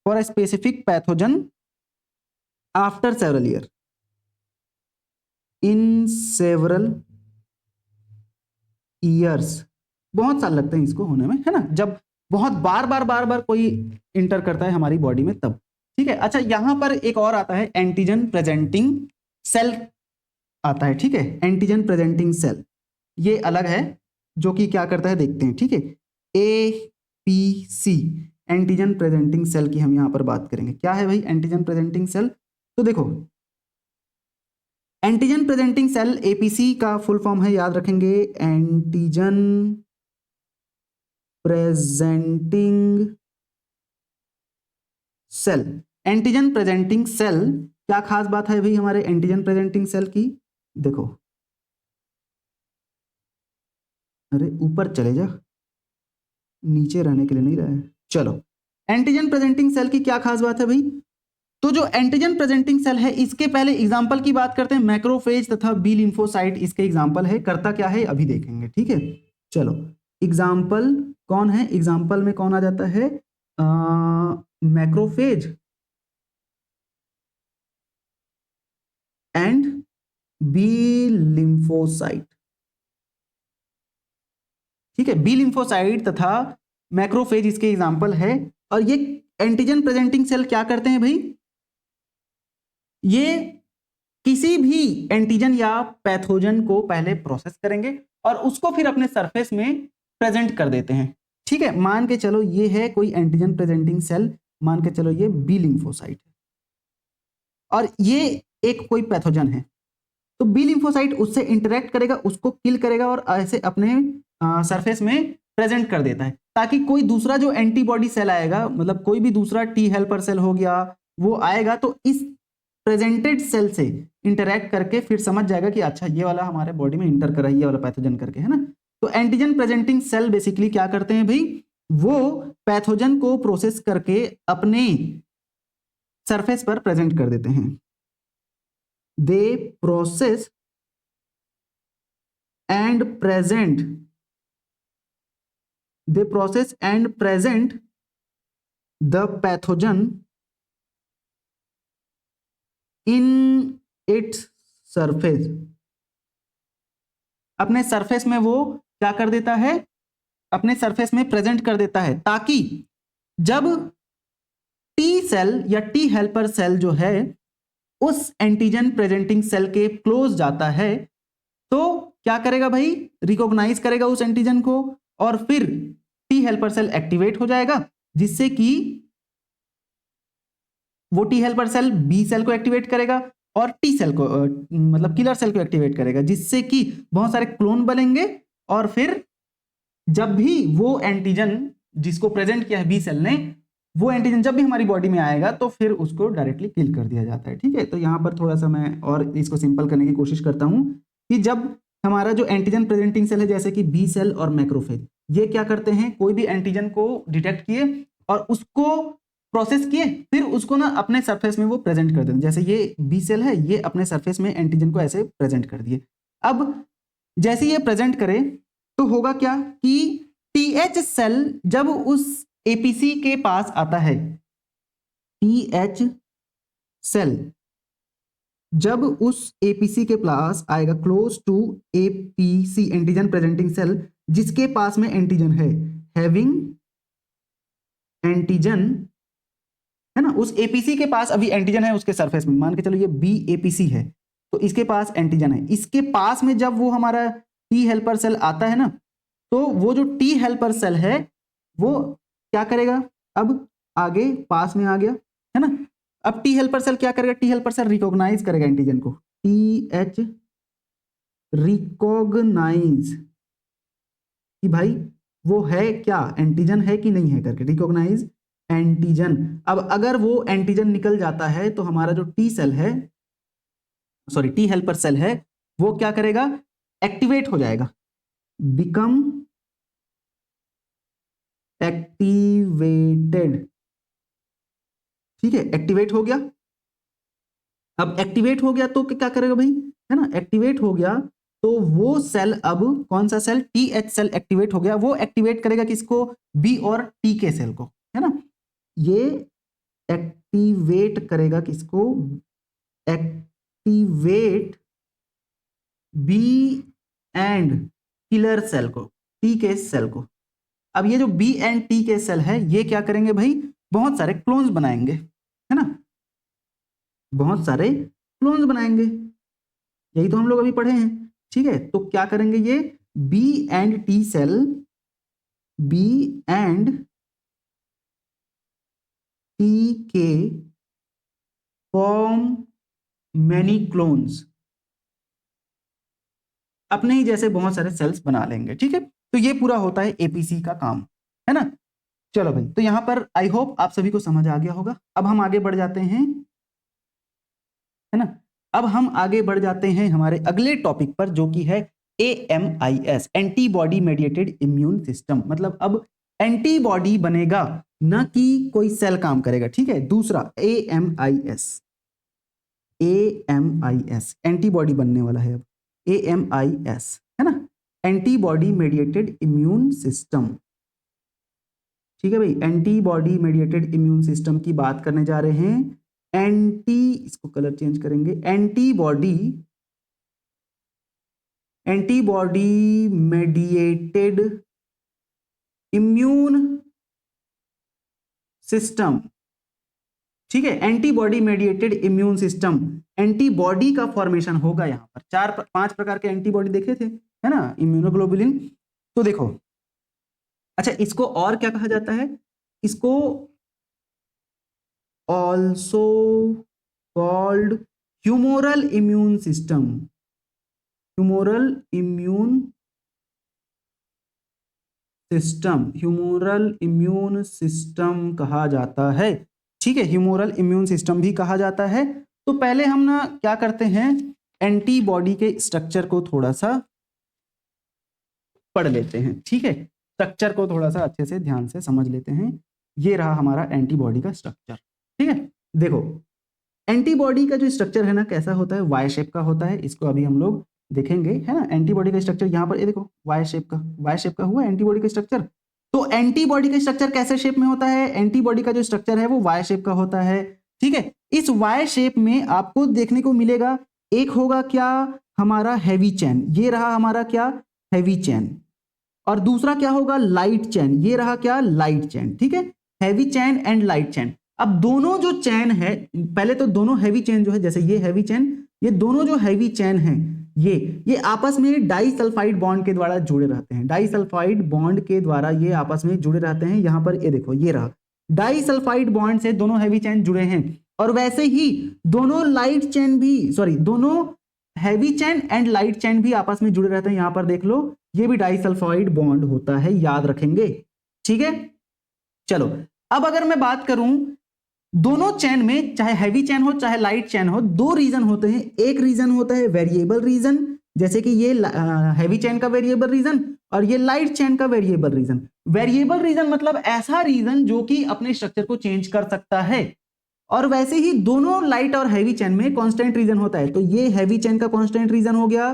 for a specific pathogen after several year, in several years, बहुत साल लगते हैं इसको होने में, है ना, जब बहुत बार बार कोई इंटर करता है हमारी बॉडी में तब, ठीक है। अच्छा यहां पर एक और आता है एंटीजन प्रेजेंटिंग सेल आता है, ठीक है, एंटीजन प्रेजेंटिंग सेल, ये अलग है, जो कि क्या करता है देखते हैं, ठीक है। APC एंटीजन प्रेजेंटिंग सेल की हम यहां पर बात करेंगे, क्या है भाई एंटीजन प्रेजेंटिंग सेल। तो देखो एंटीजन प्रेजेंटिंग सेल APC का फुल फॉर्म है, याद रखेंगे, antigen presenting cell. Antigen presenting cell, क्या खास बात है भाई हमारे एंटीजन प्रेजेंटिंग सेल की, देखो, अरे ऊपर चले जा, नीचे रहने के लिए नहीं रहा है, चलो। एंटीजन प्रेजेंटिंग सेल की क्या खास बात है भाई, तो जो एंटीजन प्रेजेंटिंग सेल है इसके पहले एग्जांपल की बात करते हैं, मैक्रोफेज तथा बी लिम्फोसाइट इसके एग्जांपल है, करता क्या है अभी देखेंगे, ठीक है। चलो एग्जांपल कौन है, एग्जांपल में कौन आ जाता है, मैक्रोफेज एंड बी लिम्फोसाइट, ठीक है, बी लिम्फोसाइट तथा मैक्रोफेज इसके एग्जांपल है। और ये एंटीजन प्रेजेंटिंग सेल क्या करते हैं भाई, ये किसी भी एंटीजन या पैथोजन को पहले प्रोसेस करेंगे और उसको फिर अपने सरफेस में प्रेजेंट कर देते हैं, ठीक है। मान के चलो ये है कोई एंटीजन प्रेजेंटिंग सेल, मान के चलो ये बी लिम्फोसाइट है और ये एक कोई पैथोजन है, तो बी लिम्फोसाइट उससे इंटरेक्ट करेगा, उसको किल करेगा और ऐसे अपने सरफेस में प्रेजेंट कर देता है, ताकि कोई दूसरा जो एंटीबॉडी सेल आएगा, मतलब कोई भी दूसरा टी हेल्पर सेल हो गया, वो आएगा तो इस प्रेजेंटेड सेल से इंटरेक्ट करके फिर समझ जाएगा कि अच्छा ये वाला हमारे बॉडी में इंटर कर रहा है, ये वाला पैथोजन करके, है ना। तो एंटीजन प्रेजेंटिंग सेल बेसिकली क्या करते हैं भाई, वो पैथोजन को प्रोसेस करके अपने सरफेस पर प्रेजेंट कर देते हैं, they process and present, they process and present the pathogen in its surface, अपने सरफेस में वो क्या कर देता है, अपने सरफेस में प्रेजेंट कर देता है, ताकि जब टी सेल या टी हेल्पर सेल जो है उस एंटीजन प्रेजेंटिंग सेल के क्लोज जाता है तो क्या करेगा भाई, रिकॉग्नाइज करेगा उस एंटीजन को और फिर टी हेल्पर सेल एक्टिवेट हो जाएगा, जिससे कि वो T helper cell B cell को एक्टिवेट करेगा और टी सेल को मतलब किलर सेल को एक्टिवेट करेगा, जिससे कि बहुत सारे क्लोन बनेंगे और फिर जब भी वो एंटीजन जिसको प्रेजेंट किया है बी सेल ने, वो एंटीजन जब भी हमारी बॉडी में आएगा तो फिर उसको डायरेक्टली किल कर दिया जाता है, ठीक है। तो यहाँ पर थोड़ा सा मैं और इसको सिंपल करने की कोशिश करता हूँ कि जब हमारा जो एंटीजन प्रेजेंटिंग सेल है जैसे कि बी सेल और मैक्रोफेज, ये क्या करते हैं, कोई भी एंटीजन को डिटेक्ट किए और उसको प्रोसेस किए, फिर उसको ना अपने सरफेस में वो प्रेजेंट कर देते हैं। जैसे ये बी सेल है, ये अपने सरफेस में एंटीजन को ऐसे प्रेजेंट कर दिए, अब जैसे ये प्रेजेंट करे तो होगा क्या कि TH सेल जब उस APC के पास आता है, TH सेल जब उस APC के पास आएगा, close to APC antigen presenting cell, जिसके पास में एंटीजन है, हैविंग एंटीजन, है ना, उस APC के पास अभी एंटीजन है उसके सरफेस में, मान के चलो ये BAPC है तो इसके पास एंटीजन है, इसके पास में जब वो हमारा T हेल्पर सेल आता है ना, तो वो जो T हेल्पर सेल है वो क्या करेगा, अब आगे पास में आ गया, है ना, अब T हेल्पर सेल क्या करेगा, T हेल्पर सेल रिकॉग्नाइज करेगा एंटीजन को, TH रिकॉग्नाइज कि भाई वो है क्या, एंटीजन है कि नहीं है करके, रिकॉग्नाइज एंटीजन। अब अगर वो एंटीजन निकल जाता है तो हमारा जो T सेल है, सॉरी T हेल्पर सेल है, वो क्या करेगा, एक्टिवेट हो जाएगा, बिकम एक्टिवेटेड, ठीक है, एक्टिवेट हो गया। अब एक्टिवेट हो गया तो क्या करेगा भाई, है ना, एक्टिवेट हो गया तो वो सेल, अब कौन सा सेल, TH सेल एक्टिवेट हो गया, वो एक्टिवेट करेगा किसको, B और T के सेल को, है ना, ये एक्टिवेट करेगा किसको, activate B and killer cell को, T के सेल को। अब ये जो B एंड T के सेल है ये क्या करेंगे भाई, बहुत सारे क्लोन्स बनाएंगे, है ना, बहुत सारे क्लोन्स बनाएंगे, यही तो हम लोग अभी पढ़े हैं, ठीक है। तो क्या करेंगे ये B and T cell, B and T के फॉर्म मैनी क्लोन्स, अपने ही जैसे बहुत सारे सेल्स बना लेंगे, ठीक है। तो ये पूरा होता है APC का काम, है ना। चलो भाई, तो यहां पर आई होप आप सभी को समझ आ गया होगा। अब हम आगे बढ़ जाते हैं, है ना, अब हम आगे बढ़ जाते हैं हमारे अगले टॉपिक पर, जो कि है AMIS, antibody mediated immune system. मतलब अब एंटीबॉडी बनेगा, ना कि कोई सेल काम करेगा, ठीक है। दूसरा AMIS, AMIS एंटीबॉडी बनने वाला है अब, AMIS, है ना, एंटीबॉडी मेडिएटेड इम्यून सिस्टम, ठीक है भाई। एंटीबॉडी मेडिएटेड इम्यून सिस्टम की बात करने जा रहे हैं। इसको कलर चेंज करेंगे, एंटीबॉडी मेडिएटेड इम्यून सिस्टम, ठीक है। Antibody mediated immune system, antibody का फॉर्मेशन होगा यहाँ पर, 4-5 प्रकार के एंटीबॉडी देखे थे, है ना, इम्यूनोग्लोबुलिन। तो देखो, अच्छा इसको और क्या कहा जाता है, इसको also called humoral immune system, humoral immune system, humoral immune system कहा जाता है, ठीक है, ह्यूमोरल इम्यून सिस्टम भी कहा जाता है। तो पहले हम ना क्या करते हैं, एंटीबॉडी के स्ट्रक्चर को थोड़ा सा पढ़ लेते हैं, ठीक है, स्ट्रक्चर को थोड़ा सा अच्छे से ध्यान से समझ लेते हैं। ये रहा हमारा एंटीबॉडी का स्ट्रक्चर, ठीक है। देखो एंटीबॉडी का जो स्ट्रक्चर है ना कैसा होता है, वाई शेप का होता है, इसको अभी हम लोग देखेंगे, है ना। एंटीबॉडी का स्ट्रक्चर यहाँ पर ये देखो, वाई शेप का हुआ एंटीबॉडी का स्ट्रक्चर। तो एंटीबॉडी का स्ट्रक्चर कैसे शेप में होता है, एंटीबॉडी का जो स्ट्रक्चर है वो वाई शेप का होता है, ठीक है। इस वाई शेप में आपको देखने को मिलेगा, एक होगा क्या हमारा हैवी चेन, ये रहा हमारा क्या हैवी चेन, और दूसरा क्या होगा लाइट चेन, ये रहा क्या लाइट चेन, ठीक है, heavy chain and light chain. अब दोनों जो चेन है, पहले तो दोनों हैवी चेन जो है, जैसे ये हैवी चेन, ये दोनों जो हैवी चेन हैं ये आपस में डाइसल्फाइड बॉन्ड के द्वारा जुड़े रहते हैं, डाइसल्फाइड बॉन्ड के द्वारा ये आपस में जुड़े रहते हैं। यहां पर ये देखो, ये रहा डाइसल्फाइड बॉन्ड से दोनों हैवी चेन जुड़े हैं, और वैसे ही दोनों लाइट चेन भी, सॉरी दोनों heavy chain and light chain भी आपस में जुड़े रहते हैं। यहां पर देख लो, ये भी डाइसल्फाइड बॉन्ड होता है, याद रखेंगे, ठीक है। चलो अब अगर मैं बात करूं, दोनों चेन में चाहे हैवी चेन हो चाहे लाइट चेन हो, दो रीजन होते हैं। एक रीजन होता है वेरिएबल रीजन, जैसे कि ये हैवी चेन का वेरिएबल रीजन और ये लाइट चेन का वेरिएबल रीजन। वेरिएबल रीजन मतलब ऐसा रीजन जो कि अपने स्ट्रक्चर को चेंज कर सकता है, और वैसे ही दोनों लाइट और हैवी चेन में कांस्टेंट रीजन होता है। तो ये हैवी चेन का कांस्टेंट रीजन हो गया,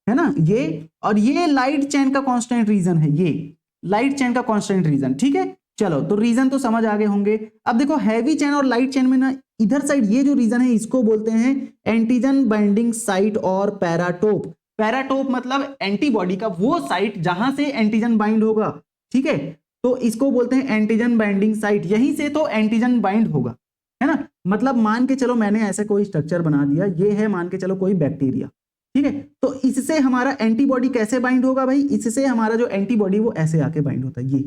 है ना, ये और ये लाइट चेन का कांस्टेंट रीजन है, ये लाइट चेन का कांस्टेंट रीजन। ठीक है, चलो तो रीजन तो समझ आ गए होंगे। अब देखो हैवी चेन और लाइट चेन में ना इधर साइड ये जो रीजन है इसको बोलते हैं एंटीजन बाइंडिंग साइट और पैराटोप। पैराटोप मतलब एंटीबॉडी का वो साइट जहां से एंटीजन बाइंड होगा। ठीक है, तो इसको बोलते हैं एंटीजन बाइंडिंग साइट, यहीं से तो एंटीजन बाइंड होगा, है ना। मतलब मान के चलो मैंने ऐसा कोई स्ट्रक्चर बना दिया, ये है मान के चलो कोई बैक्टीरिया। ठीक है, तो इससे हमारा एंटीबॉडी कैसे बाइंड होगा भाई, इससे हमारा जो एंटीबॉडी वो ऐसे आके बाइंड होता है,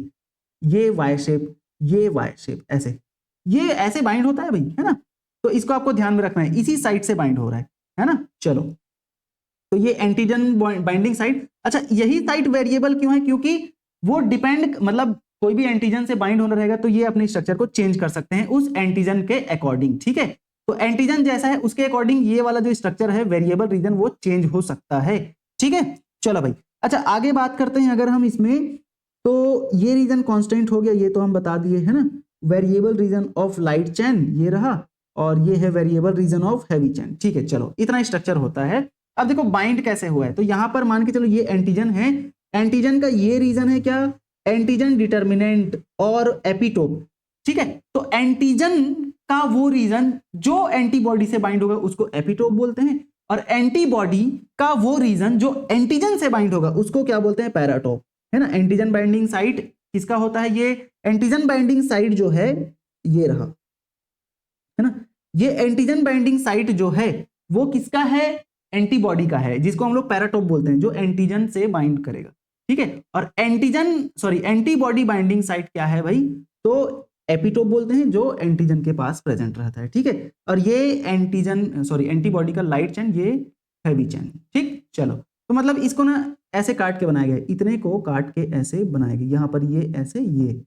ये वाई शेप, ये वाई शेप, ऐसे ये ऐसे बाइंड होता है भाई, है ना। तो इसको आपको ध्यान में रखना है, इसी साइड से बाइंड हो रहा है ना। चलो तो ये एंटीजन बाइंडिंग साइट। अच्छा यही साइट वेरिएबल क्यों है, क्योंकि वो डिपेंड, मतलब कोई भी एंटीजन से बाइंड होना रहेगा तो ये अपने स्ट्रक्चर को चेंज कर सकते हैं उस एंटीजन के अकॉर्डिंग। ठीक है, तो एंटीजन जैसा है उसके अकॉर्डिंग ये वाला जो स्ट्रक्चर है वेरिएबल रीजन वो चेंज हो सकता है। ठीक है, चलो भाई। अच्छा आगे बात करते हैं अगर हम इसमें, तो ये रीजन कांस्टेंट हो गया, ये तो हम बता दिए है ना। Variable region of light chain ये रहा, और ये है variable region of heavy chain. ठीक है, चलो इतना स्ट्रक्चर होता है। अब देखो बाइंड कैसे हुआ है, तो यहां पर मान के चलो ये एंटीजन है, एंटीजन का ये रीजन है क्या, एंटीजन डिटर्मिनेंट और एपिटोप। ठीक है, तो एंटीजन का वो रीजन जो एंटीबॉडी से बाइंड होगा उसको एपिटोप बोलते हैं, और एंटीबॉडी का वो रीजन जो एंटीजन से बाइंड होगा उसको क्या बोलते हैं, पैराटोप, है ना। एंटीजन बाइंडिंग साइट किसका होता है, ये एंटीजन बाइंडिंग साइट जो है ये रहा, है ना। ये एंटीजन बाइंडिंग साइट जो है वो किसका है, एंटीबॉडी का है, जिसको हम लोग पैराटोप बोलते हैं, जो एंटीजन से बाइंड करेगा। ठीक है, और एंटीबॉडी बाइंडिंग साइट क्या है भाई, तो एपिटोप बोलते हैं, जो एंटीजन के पास प्रेजेंट रहता है। ठीक है, और ये एंटीबॉडी का लाइट चेन, ये हैवी चेन। ठीक, चलो तो मतलब इसको ना ऐसे काट के बनाया गया है, इतने को काट के ऐसे बनाया गया, यहाँ पर ये ऐसे, ये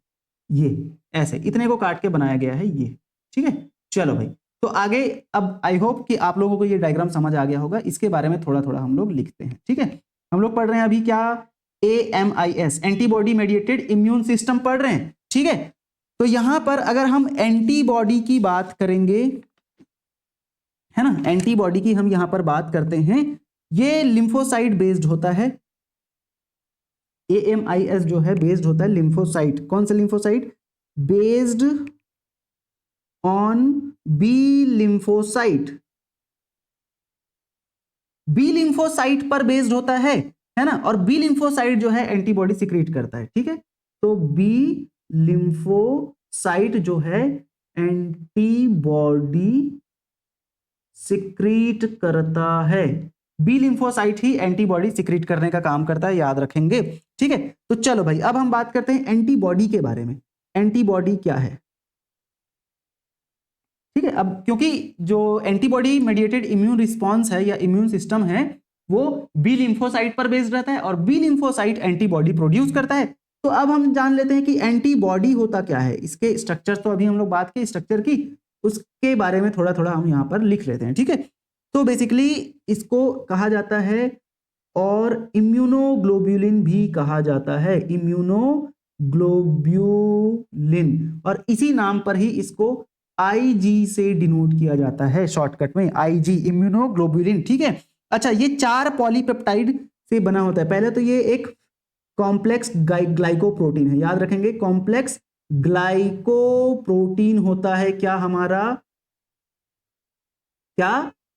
ऐसे, इतने को काट के बनाया गया है ये। ठीक है, चलो भाई। तो आगे अब आई होप कि आप लोगों को ये डायग्राम समझ आ गया होगा, इसके बारे में थोड़ा थोड़ा हम लोग लिखते हैं। ठीक है, हम लोग पढ़ रहे हैं अभी क्या, AMIS antibody mediated immune system पढ़ रहे हैं। ठीक है, तो यहां पर अगर हम एंटीबॉडी की बात करेंगे, है ना, एंटीबॉडी की हम यहां पर बात करते हैं, ये लिम्फोसाइट बेस्ड होता है। AMIS जो है बेस्ड होता है लिम्फोसाइट, कौन सा lymphocyte, based on B lymphocyte, B lymphocyte पर बेस्ड होता है ना। और बी लिम्फोसाइट जो है एंटीबॉडी सिक्रीट करता है। ठीक है, तो बी लिम्फोसाइट जो है एंटीबॉडी सिक्रीट करता है, बी लिम्फोसाइट ही एंटीबॉडी सिक्रीट करने का काम करता है, याद रखेंगे। ठीक है, तो चलो भाई अब हम बात करते हैं एंटीबॉडी के बारे में, एंटीबॉडी क्या है। ठीक है, अब क्योंकि जो एंटीबॉडी मेडिएटेड इम्यून रिस्पॉन्स है या इम्यून सिस्टम है वो बी लिम्फोसाइट पर बेस्ड रहता है, और बी लिम्फोसाइट एंटीबॉडी प्रोड्यूस करता है। तो अब हम जान लेते हैं कि एंटीबॉडी होता क्या है, इसके स्ट्रक्चर तो अभी हम लोग बात की स्ट्रक्चर की, उसके बारे में थोड़ा थोड़ा हम यहाँ पर लिख लेते हैं। ठीक है, तो बेसिकली इसको कहा जाता है, और इम्यूनोग्लोब्यूलिन भी कहा जाता है, इम्यूनोग्लोब्यूलिन, और इसी नाम पर ही इसको IG से डिनोट किया जाता है, शॉर्टकट में IG, इम्यूनोग्लोब्यूलिन। ठीक है, अच्छा ये 4 पॉलीपेप्टाइड से बना होता है। पहले तो ये एक कॉम्प्लेक्स ग्लाइकोप्रोटीन है, याद रखेंगे, कॉम्प्लेक्स ग्लाइकोप्रोटीन होता है क्या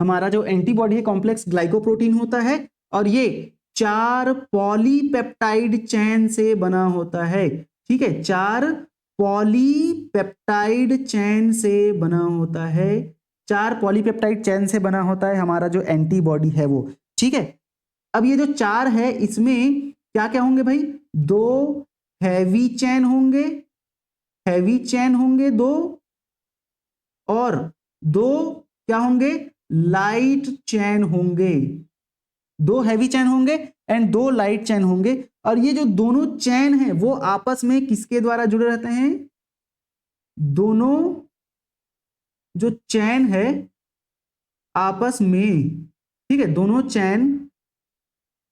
हमारा जो एंटीबॉडी है कॉम्प्लेक्स ग्लाइकोप्रोटीन होता है, और ये 4 पॉलीपेप्टाइड चेन से बना होता है। ठीक है, 4 पॉलीपेप्टाइड चेन से बना होता है, 4 पॉलीपेप्टाइड चेन से बना होता है हमारा जो एंटीबॉडी है वो। ठीक है, अब ये जो 4 है इसमें क्या क्या होंगे भाई, 2 हैवी चेन होंगे, 2 और 2 क्या होंगे, लाइट चेन होंगे, 2 हैवी चेन होंगे एंड 2 लाइट चेन होंगे। और ये जो दोनों चेन है वो आपस में किसके द्वारा जुड़े रहते हैं, दोनों जो चेन है आपस में, ठीक है, दोनों चेन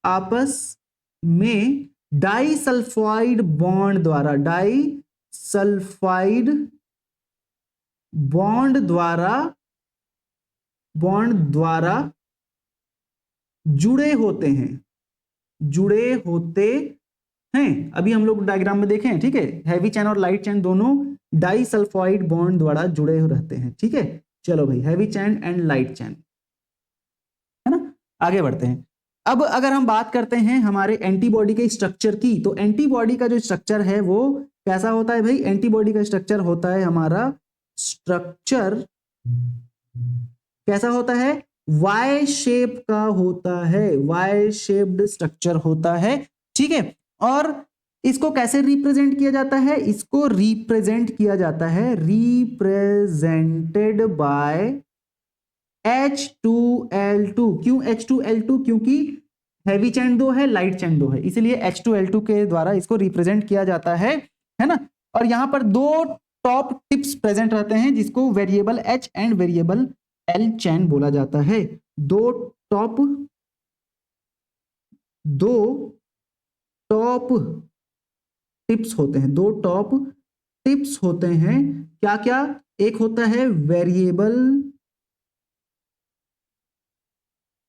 आपस में डाइसल्फाइड बॉन्ड द्वारा जुड़े होते हैं। जुड़े होते हैं। अभी हम लोग डायग्राम में देखें, ठीक है, हैवी चेन और लाइट चेन दोनों डाइसल्फाइड बॉन्ड द्वारा जुड़े रहते हैं, ठीक है। चलो भाई, heavy chain and light chain, है ना। आगे बढ़ते हैं। अब अगर हम बात करते हैं हमारे एंटीबॉडी के स्ट्रक्चर की, तो एंटीबॉडी का जो स्ट्रक्चर है वो कैसा होता है भाई? एंटीबॉडी का स्ट्रक्चर होता है हमारा, स्ट्रक्चर कैसा होता है? वाई शेप का होता है, वाई शेप्ड स्ट्रक्चर होता है, ठीक है। और इसको कैसे रिप्रेजेंट किया जाता है? इसको रिप्रेजेंट किया जाता है, रिप्रेजेंटेड बाय H2L2। क्यों H2L2? क्योंकि हैवी चेन 2 है, लाइट चेन 2 है, इसलिए H2L2 के द्वारा इसको रिप्रेजेंट किया जाता है ना। और यहां पर दो टॉप टिप्स प्रेजेंट रहते हैं जिसको variable H and variable L chain बोला जाता है। दो टॉप टिप्स होते हैं, दो टॉप टिप्स होते हैं। क्या क्या? एक होता है variable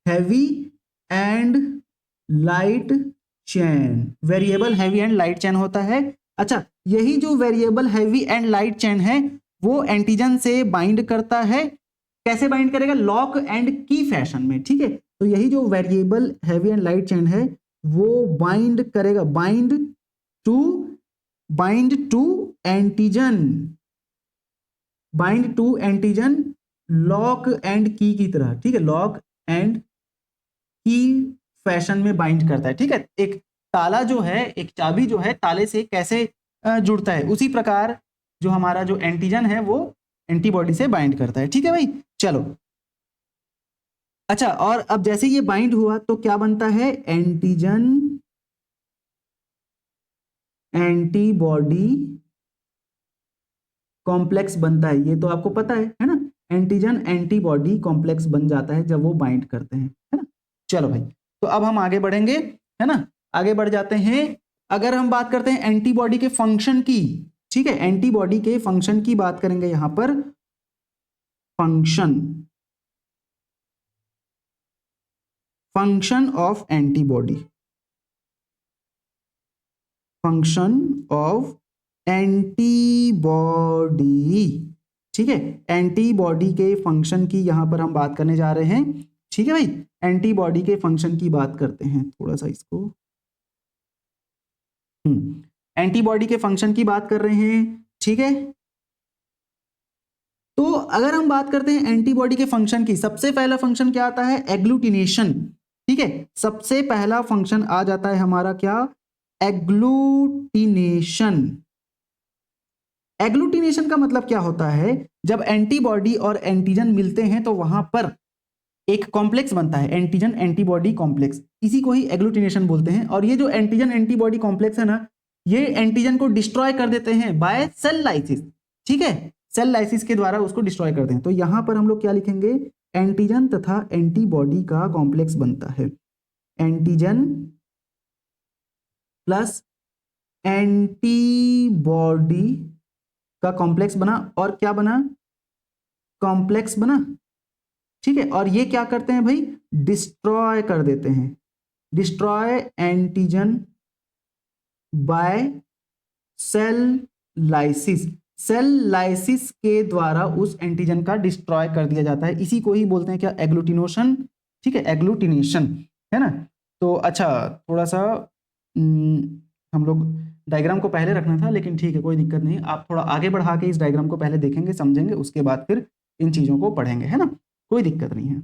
heavy and light chain, variable heavy and light chain होता है। अच्छा, यही जो variable heavy and light chain है वो एंटीजन से बाइंड करता है। कैसे बाइंड करेगा? लॉक एंड की फैशन में, ठीक है। तो यही जो variable heavy and light chain है वो बाइंड करेगा, bind to antigen lock and key तरह, ठीक है, लॉक एंड की फैशन में बाइंड करता है, ठीक है। एक ताला जो है, एक चाबी जो है ताले से कैसे जुड़ता है, उसी प्रकार जो हमारा जो एंटीजन है वो एंटीबॉडी से बाइंड करता है, ठीक है भाई। चलो, अच्छा, और अब जैसे ये बाइंड हुआ तो क्या बनता है? एंटीजन एंटीबॉडी कॉम्प्लेक्स बनता है। ये तो आपको पता है ना। एंटीजन एंटीबॉडी कॉम्प्लेक्स बन जाता है जब वो बाइंड करते हैं, है ना। चलो भाई, तो अब हम आगे बढ़ेंगे, है ना। आगे बढ़ जाते हैं। अगर हम बात करते हैं एंटीबॉडी के फंक्शन की, ठीक है, एंटीबॉडी के फंक्शन की बात करेंगे यहां पर। Function of antibody, function of antibody, ठीक है। एंटीबॉडी के फंक्शन की यहां पर हम बात करने जा रहे हैं, ठीक है भाई। एंटीबॉडी के फंक्शन की बात करते हैं, थोड़ा सा इसको, एंटीबॉडी के फंक्शन की बात कर रहे हैं, ठीक है। तो अगर हम बात करते हैं एंटीबॉडी के फंक्शन की, सबसे पहला फंक्शन क्या आता है? एग्लूटिनेशन, ठीक है। सबसे पहला फंक्शन आ जाता है हमारा क्या? एग्लूटिनेशन। एग्लूटिनेशन का मतलब क्या होता है? जब एंटीबॉडी और एंटीजन मिलते हैं तो वहां पर एक कॉम्प्लेक्स बनता है, एंटीजन एंटीबॉडी कॉम्प्लेक्स, इसी को ही एग्लूटिनेशन बोलते हैं। और ये जो एंटीजन एंटीबॉडी कॉम्प्लेक्स है ना, ये एंटीजन को डिस्ट्रॉय कर देते हैं बाय सेल लाइसिस, ठीक है। सेल लाइसिस के द्वारा उसको डिस्ट्रॉय करते हैं। तो यहां पर हम लोग क्या लिखेंगे? एंटीजन तथा एंटीबॉडी का कॉम्प्लेक्स बनता है। एंटीजन प्लस एंटीबॉडी का कॉम्प्लेक्स बना, और क्या बना? कॉम्प्लेक्स बना, ठीक है। और ये क्या करते हैं भाई? डिस्ट्रॉय कर देते हैं, destroy antigen by cell lysis. Cell lysis के द्वारा उस एंटीजन का डिस्ट्रॉय कर दिया जाता है। इसी को ही बोलते हैं क्या? एग्लूटिनेशन, ठीक है, एग्लूटिनेशन, है ना। तो अच्छा, थोड़ा सा हम लोग डायग्राम को पहले रखना था, लेकिन ठीक है, कोई दिक्कत नहीं। आप थोड़ा आगे बढ़ा के इस डायग्राम को पहले देखेंगे, समझेंगे, उसके बाद फिर इन चीजों को पढ़ेंगे, है ना। कोई दिक्कत नहीं है।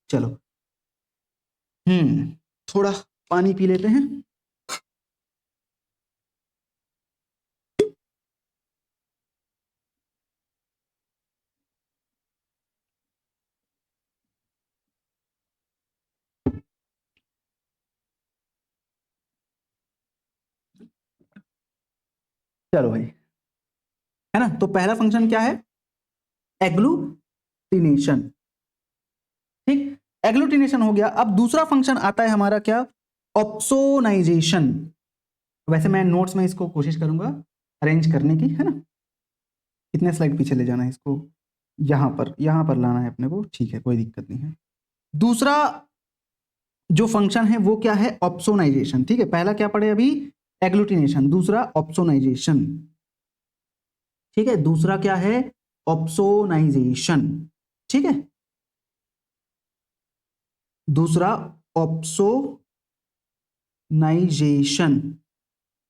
चलो, थोड़ा पानी पी लेते हैं। चलो भाई, है ना। तो पहला फंक्शन क्या है? एग्लूटिनेशन, ठीक। एग्लूटिनेशन हो गया। अब दूसरा फंक्शन आता है हमारा क्या? ऑप्सोनाइजेशन। वैसे मैं नोट्स में इसको कोशिश करूंगा अरेंज करने की, है ना। कितने स्लाइड पीछे ले जाना है इसको? यहां पर लाना है अपने को, ठीक है, कोई दिक्कत नहीं है। दूसरा जो फंक्शन है वो क्या है, ऑप्सोनाइजेशन। ठीक है, पहला क्या पढ़े अभी, एग्लूटिनेशन, दूसरा ऑप्सोनाइजेशन। ठीक है, दूसरा क्या है, ऑप्सोनाइजेशन। ठीक है, दूसरा ऑप्सोनाइजेशन।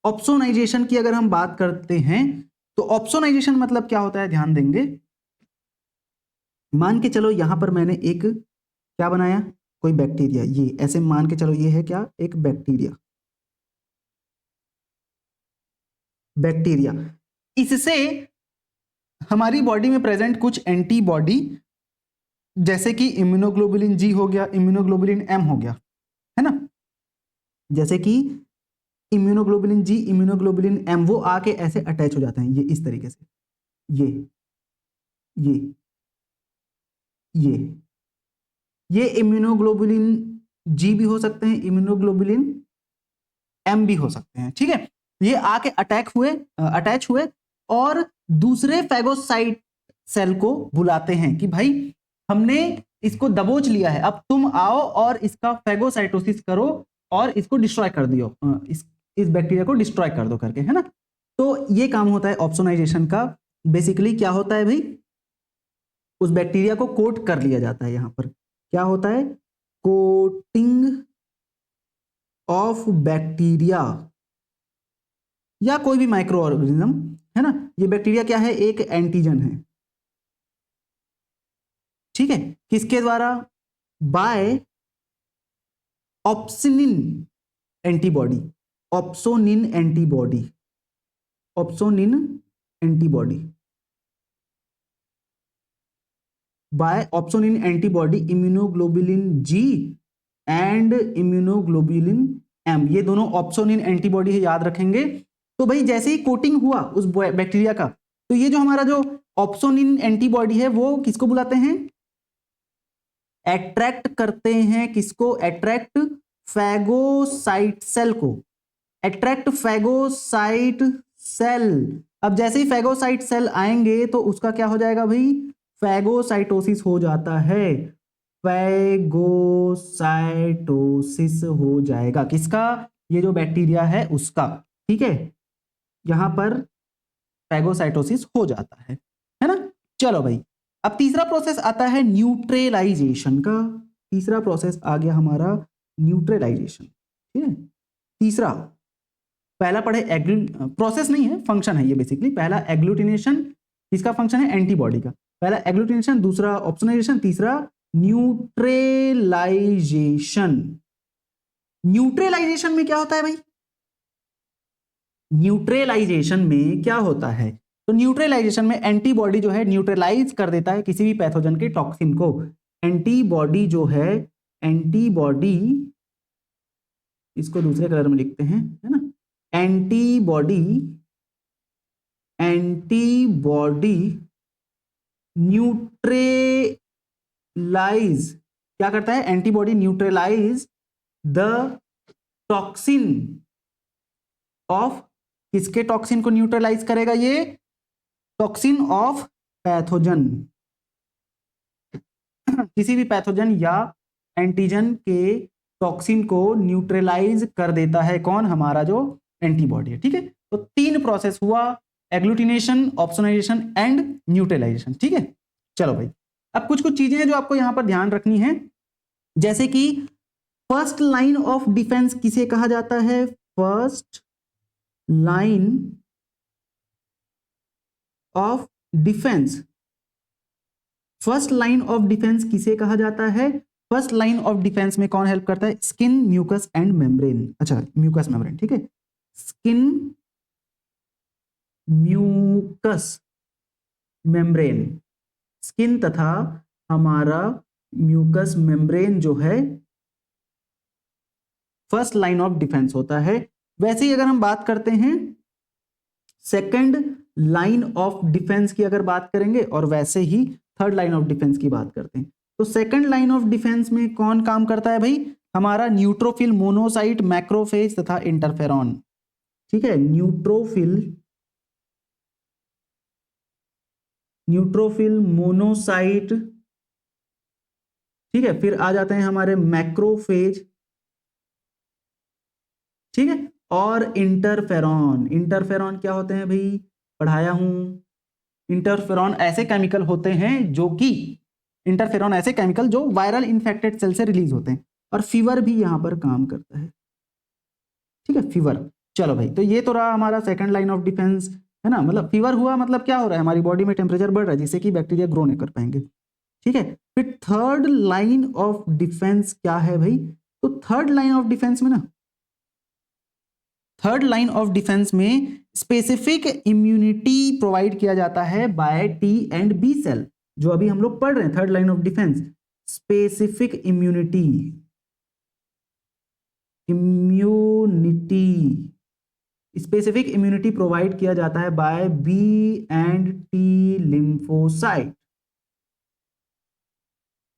ऑप्सोनाइजेशन की अगर हम बात करते हैं तो ऑप्सोनाइजेशन मतलब क्या होता है, ध्यान देंगे। मान के चलो यहां पर मैंने एक क्या बनाया, कोई बैक्टीरिया, ये ऐसे मान के चलो ये है क्या, एक बैक्टीरिया। बैक्टीरिया, इससे हमारी बॉडी में प्रेजेंट कुछ एंटीबॉडी, जैसे कि इम्यूनोग्लोबुलिन जी हो गया, इम्यूनोग्लोबुलिन एम हो गया, है ना, जैसे कि इम्यूनोग्लोबुलिन जी, इम्यूनोग्लोबुलिन एम, वो आके ऐसे अटैच हो जाते हैं, ये इस तरीके से, ये ये ये ये इम्यूनोग्लोबुलिन जी भी हो सकते हैं, इम्यूनोग्लोबुलिन एम भी हो सकते हैं। ठीक है, ये आके अटैच हुए और दूसरे फैगोसाइट सेल को बुलाते हैं कि भाई हमने इसको दबोच लिया है, अब तुम आओ और इसका फैगोसाइटोसिस करो और इसको डिस्ट्रॉय कर दियो, इस बैक्टीरिया को डिस्ट्रॉय कर दो करके, है ना। तो ये काम होता है ऑप्सोनाइजेशन का। बेसिकली क्या होता है भाई, उस बैक्टीरिया को कोट कर लिया जाता है, यहां पर क्या होता है, कोटिंग ऑफ बैक्टीरिया या कोई भी माइक्रो ऑर्गेनिज्म, है ना। ये बैक्टीरिया क्या है, एक एंटीजन है। ठीक है, किसके द्वारा, by opsonin antibody, opsonin antibody, opsonin antibody, by opsonin antibody, immunoglobulin G and immunoglobulin M, ये दोनों ऑप्सोनिन एंटीबॉडी है, याद रखेंगे। तो भाई जैसे ही कोटिंग हुआ उस बैक्टीरिया का, तो ये जो हमारा जो ऑप्सोनिन एंटीबॉडी है वो किसको बुलाते हैं, अट्रैक्ट करते हैं, किसको, अट्रैक्ट फैगोसाइट सेल को, अट्रैक्ट फैगोसाइट सेल। अब जैसे ही फैगोसाइट सेल आएंगे तो उसका क्या हो जाएगा भाई, फैगोसाइटोसिस हो जाता है, फैगोसाइटोसिस हो जाएगा, किसका, ये जो बैक्टीरिया है उसका। ठीक है, यहां पर फैगोसाइटोसिस हो जाता है ना। चलो भाई, अब तीसरा प्रोसेस आता है न्यूट्रलाइजेशन का। तीसरा प्रोसेस आ गया हमारा न्यूट्रलाइजेशन। ठीक है, तीसरा, पहला पढ़े प्रोसेस नहीं है, फंक्शन है ये बेसिकली। पहला एग्लूटिनेशन, इसका फंक्शन है एंटीबॉडी का, पहला एग्लूटिनेशन, दूसरा ऑप्सोनाइजेशन, तीसरा न्यूट्रलाइजेशन। न्यूट्रलाइजेशन में क्या होता है भाई, न्यूट्रलाइजेशन में क्या होता है, तो न्यूट्रलाइजेशन में एंटीबॉडी जो है न्यूट्रलाइज कर देता है किसी भी पैथोजन के टॉक्सिन को। एंटीबॉडी जो है, एंटीबॉडी, इसको दूसरे कलर में लिखते हैं, है ना, एंटीबॉडी, एंटीबॉडी न्यूट्रलाइज, क्या करता है, antibody neutralise the toxin of, किसके टॉक्सिन को न्यूट्रलाइज करेगा, ये टॉक्सिन ऑफ पैथोजन, किसी भी पैथोजन या एंटीजन के टॉक्सिन को न्यूट्रलाइज कर देता है, कौन, हमारा जो एंटीबॉडी है। ठीक है, तो तीन प्रोसेस हुआ, एग्लूटिनेशन, ऑप्सोनाइजेशन एंड न्यूट्रलाइजेशन। ठीक है, चलो भाई, अब कुछ कुछ चीजें हैं जो आपको यहां पर ध्यान रखनी है, जैसे कि फर्स्ट लाइन ऑफ डिफेंस किसे कहा जाता है, first line of defence, first line of defence किसे कहा जाता है, फर्स्ट लाइन ऑफ डिफेंस में कौन हेल्प करता है, स्किन, म्यूकस एंड मेम्ब्रेन। अच्छा, म्यूकस मेम्ब्रेन, ठीक है, स्किन, म्यूकस मेम्ब्रेन, स्किन तथा हमारा म्यूकस मेम्ब्रेन जो है फर्स्ट लाइन ऑफ डिफेंस होता है। वैसे ही अगर हम बात करते हैं सेकंड लाइन ऑफ डिफेंस की अगर बात करेंगे, और वैसे ही थर्ड लाइन ऑफ डिफेंस की बात करते हैं, तो सेकंड लाइन ऑफ डिफेंस में कौन काम करता है भाई, हमारा न्यूट्रोफिल, मोनोसाइट, मैक्रोफेज तथा इंटरफेरॉन। ठीक है, न्यूट्रोफिल, मोनोसाइट, ठीक है, फिर आ जाते हैं हमारे मैक्रोफेज ठीक है। और इंटरफेरॉन, इंटरफेरॉन क्या होते हैं भाई, पढ़ाया हूं। इंटरफेरॉन ऐसे केमिकल होते हैं जो कि, इंटरफेरॉन ऐसे केमिकल जो वायरल इन्फेक्टेड सेल से रिलीज होते हैं। और फीवर भी यहां पर काम करता है, ठीक है, फीवर। चलो भाई, तो ये तो रहा हमारा सेकंड लाइन ऑफ डिफेंस, है ना। मतलब फीवर हुआ मतलब क्या हो रहा है, हमारी बॉडी में टेम्परेचर बढ़ रहा है जिससे कि बैक्टीरिया ग्रो नहीं कर पाएंगे, ठीक है। फिर थर्ड लाइन ऑफ डिफेंस क्या है भाई, तो थर्ड लाइन ऑफ डिफेंस में ना, थर्ड लाइन ऑफ डिफेंस में स्पेसिफिक इम्यूनिटी प्रोवाइड किया जाता है by T and B cell, जो अभी हम लोग पढ़ रहे हैं। Third line of defence, specific immunity, specific immunity provide किया जाता है by B and T lymphocyte,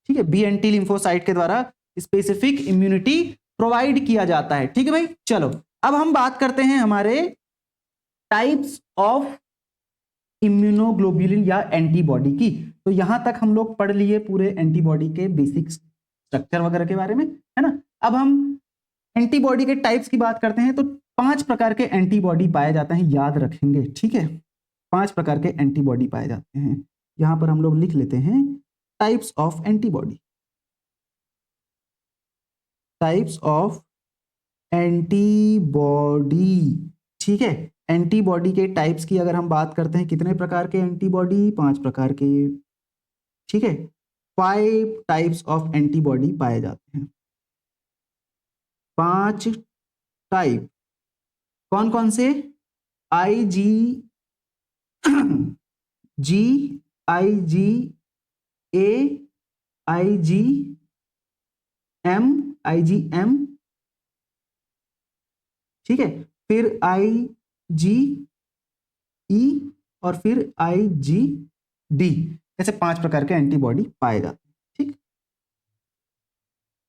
ठीक है। बी एंड टी लिम्फोसाइट के द्वारा स्पेसिफिक इम्यूनिटी प्रोवाइड किया जाता है, ठीक है भाई। चलो अब हम बात करते हैं हमारे टाइप्स ऑफ इम्यूनोग्लोबुलिन या एंटीबॉडी की। तो यहां तक हम लोग पढ़ लिए पूरे एंटीबॉडी के बेसिक स्ट्रक्चर वगैरह के बारे में, है ना। अब हम एंटीबॉडी के टाइप्स की बात करते हैं। तो 5 प्रकार के एंटीबॉडी पाए जाते हैं, याद रखेंगे, ठीक है। 5 प्रकार के एंटीबॉडी पाए जाते हैं, यहां पर हम लोग लिख लेते हैं types of antibody, types of antibody, ठीक है। एंटीबॉडी के टाइप्स की अगर हम बात करते हैं, कितने प्रकार के एंटीबॉडी, 5 प्रकार के, ठीक है। 5 टाइप्स ऑफ एंटीबॉडी पाए जाते हैं, 5 टाइप। कौन कौन से, आई जी जी, आई जी ए, आई जी एम, ठीक है। फिर आई जी ई और फिर आई जी डी, ऐसे 5 प्रकार के एंटीबॉडी पाए जाते हैं, ठीक।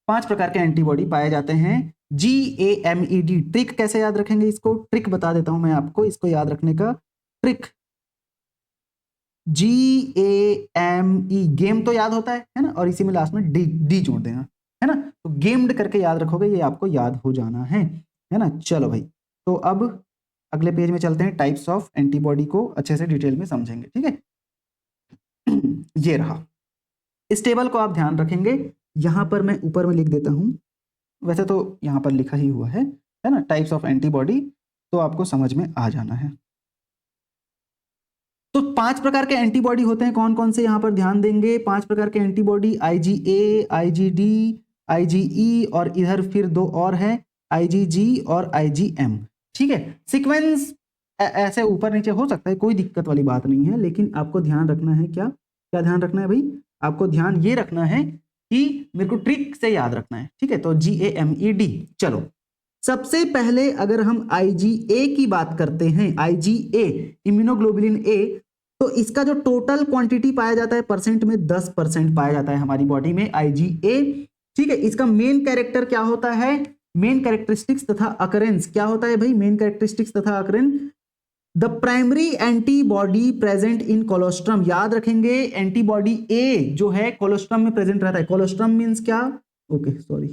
5 प्रकार के एंटीबॉडी पाए जाते हैं। GAMED, ट्रिक कैसे याद रखेंगे इसको, ट्रिक बता देता हूं मैं आपको इसको याद रखने का ट्रिक। GAME, गेम तो याद होता है ना, और इसी में लास्ट में डी जोड़ देना, है ना। तो गेम्ड करके याद रखोगे, ये आपको याद हो जाना है ना। चलो भाई, तो अब अगले पेज में चलते हैं, टाइप्स ऑफ एंटीबॉडी को अच्छे से डिटेल में समझेंगे, ठीक है। ये रहा, इस टेबल को आप ध्यान रखेंगे। यहां पर मैं ऊपर में लिख देता हूं, वैसे तो यहां पर लिखा ही हुआ है ना, टाइप्स ऑफ एंटीबॉडी, तो आपको समझ में आ जाना है। तो 5 प्रकार के एंटीबॉडी होते हैं, कौन कौन से यहां पर ध्यान देंगे। 5 प्रकार के एंटीबॉडी, IgA, IgD, IgE और इधर फिर 2 और है, IgG और IgM, ठीक है। सीक्वेंस ऐसे ऊपर नीचे हो सकता है, कोई दिक्कत वाली बात नहीं है, लेकिन आपको ध्यान रखना है, क्या क्या ध्यान रखना है भाई, आपको ध्यान ये रखना है कि मेरे को ट्रिक से याद रखना है, ठीक है। तो GAMED, चलो सबसे पहले अगर हम IgA की बात करते हैं, IgA इम्यूनोग्लोबुलिन A, तो इसका जो टोटल क्वांटिटी पाया जाता है परसेंट में 10% पाया जाता है हमारी बॉडी में IgA, ठीक है। इसका मेन कैरेक्टर क्या होता है, मेन कैरेक्टरिस्टिक्स तथा अकरेंस क्या होता है भाई, मेन कैरेक्टरिस्टिक्स तथा occurrence, the primary antibody present in colostrum, याद रखेंगे एंटीबॉडी A जो है कोलोस्ट्रम में प्रेजेंट रहता है। कोलोस्ट्रम मींस क्या, ओके सॉरी,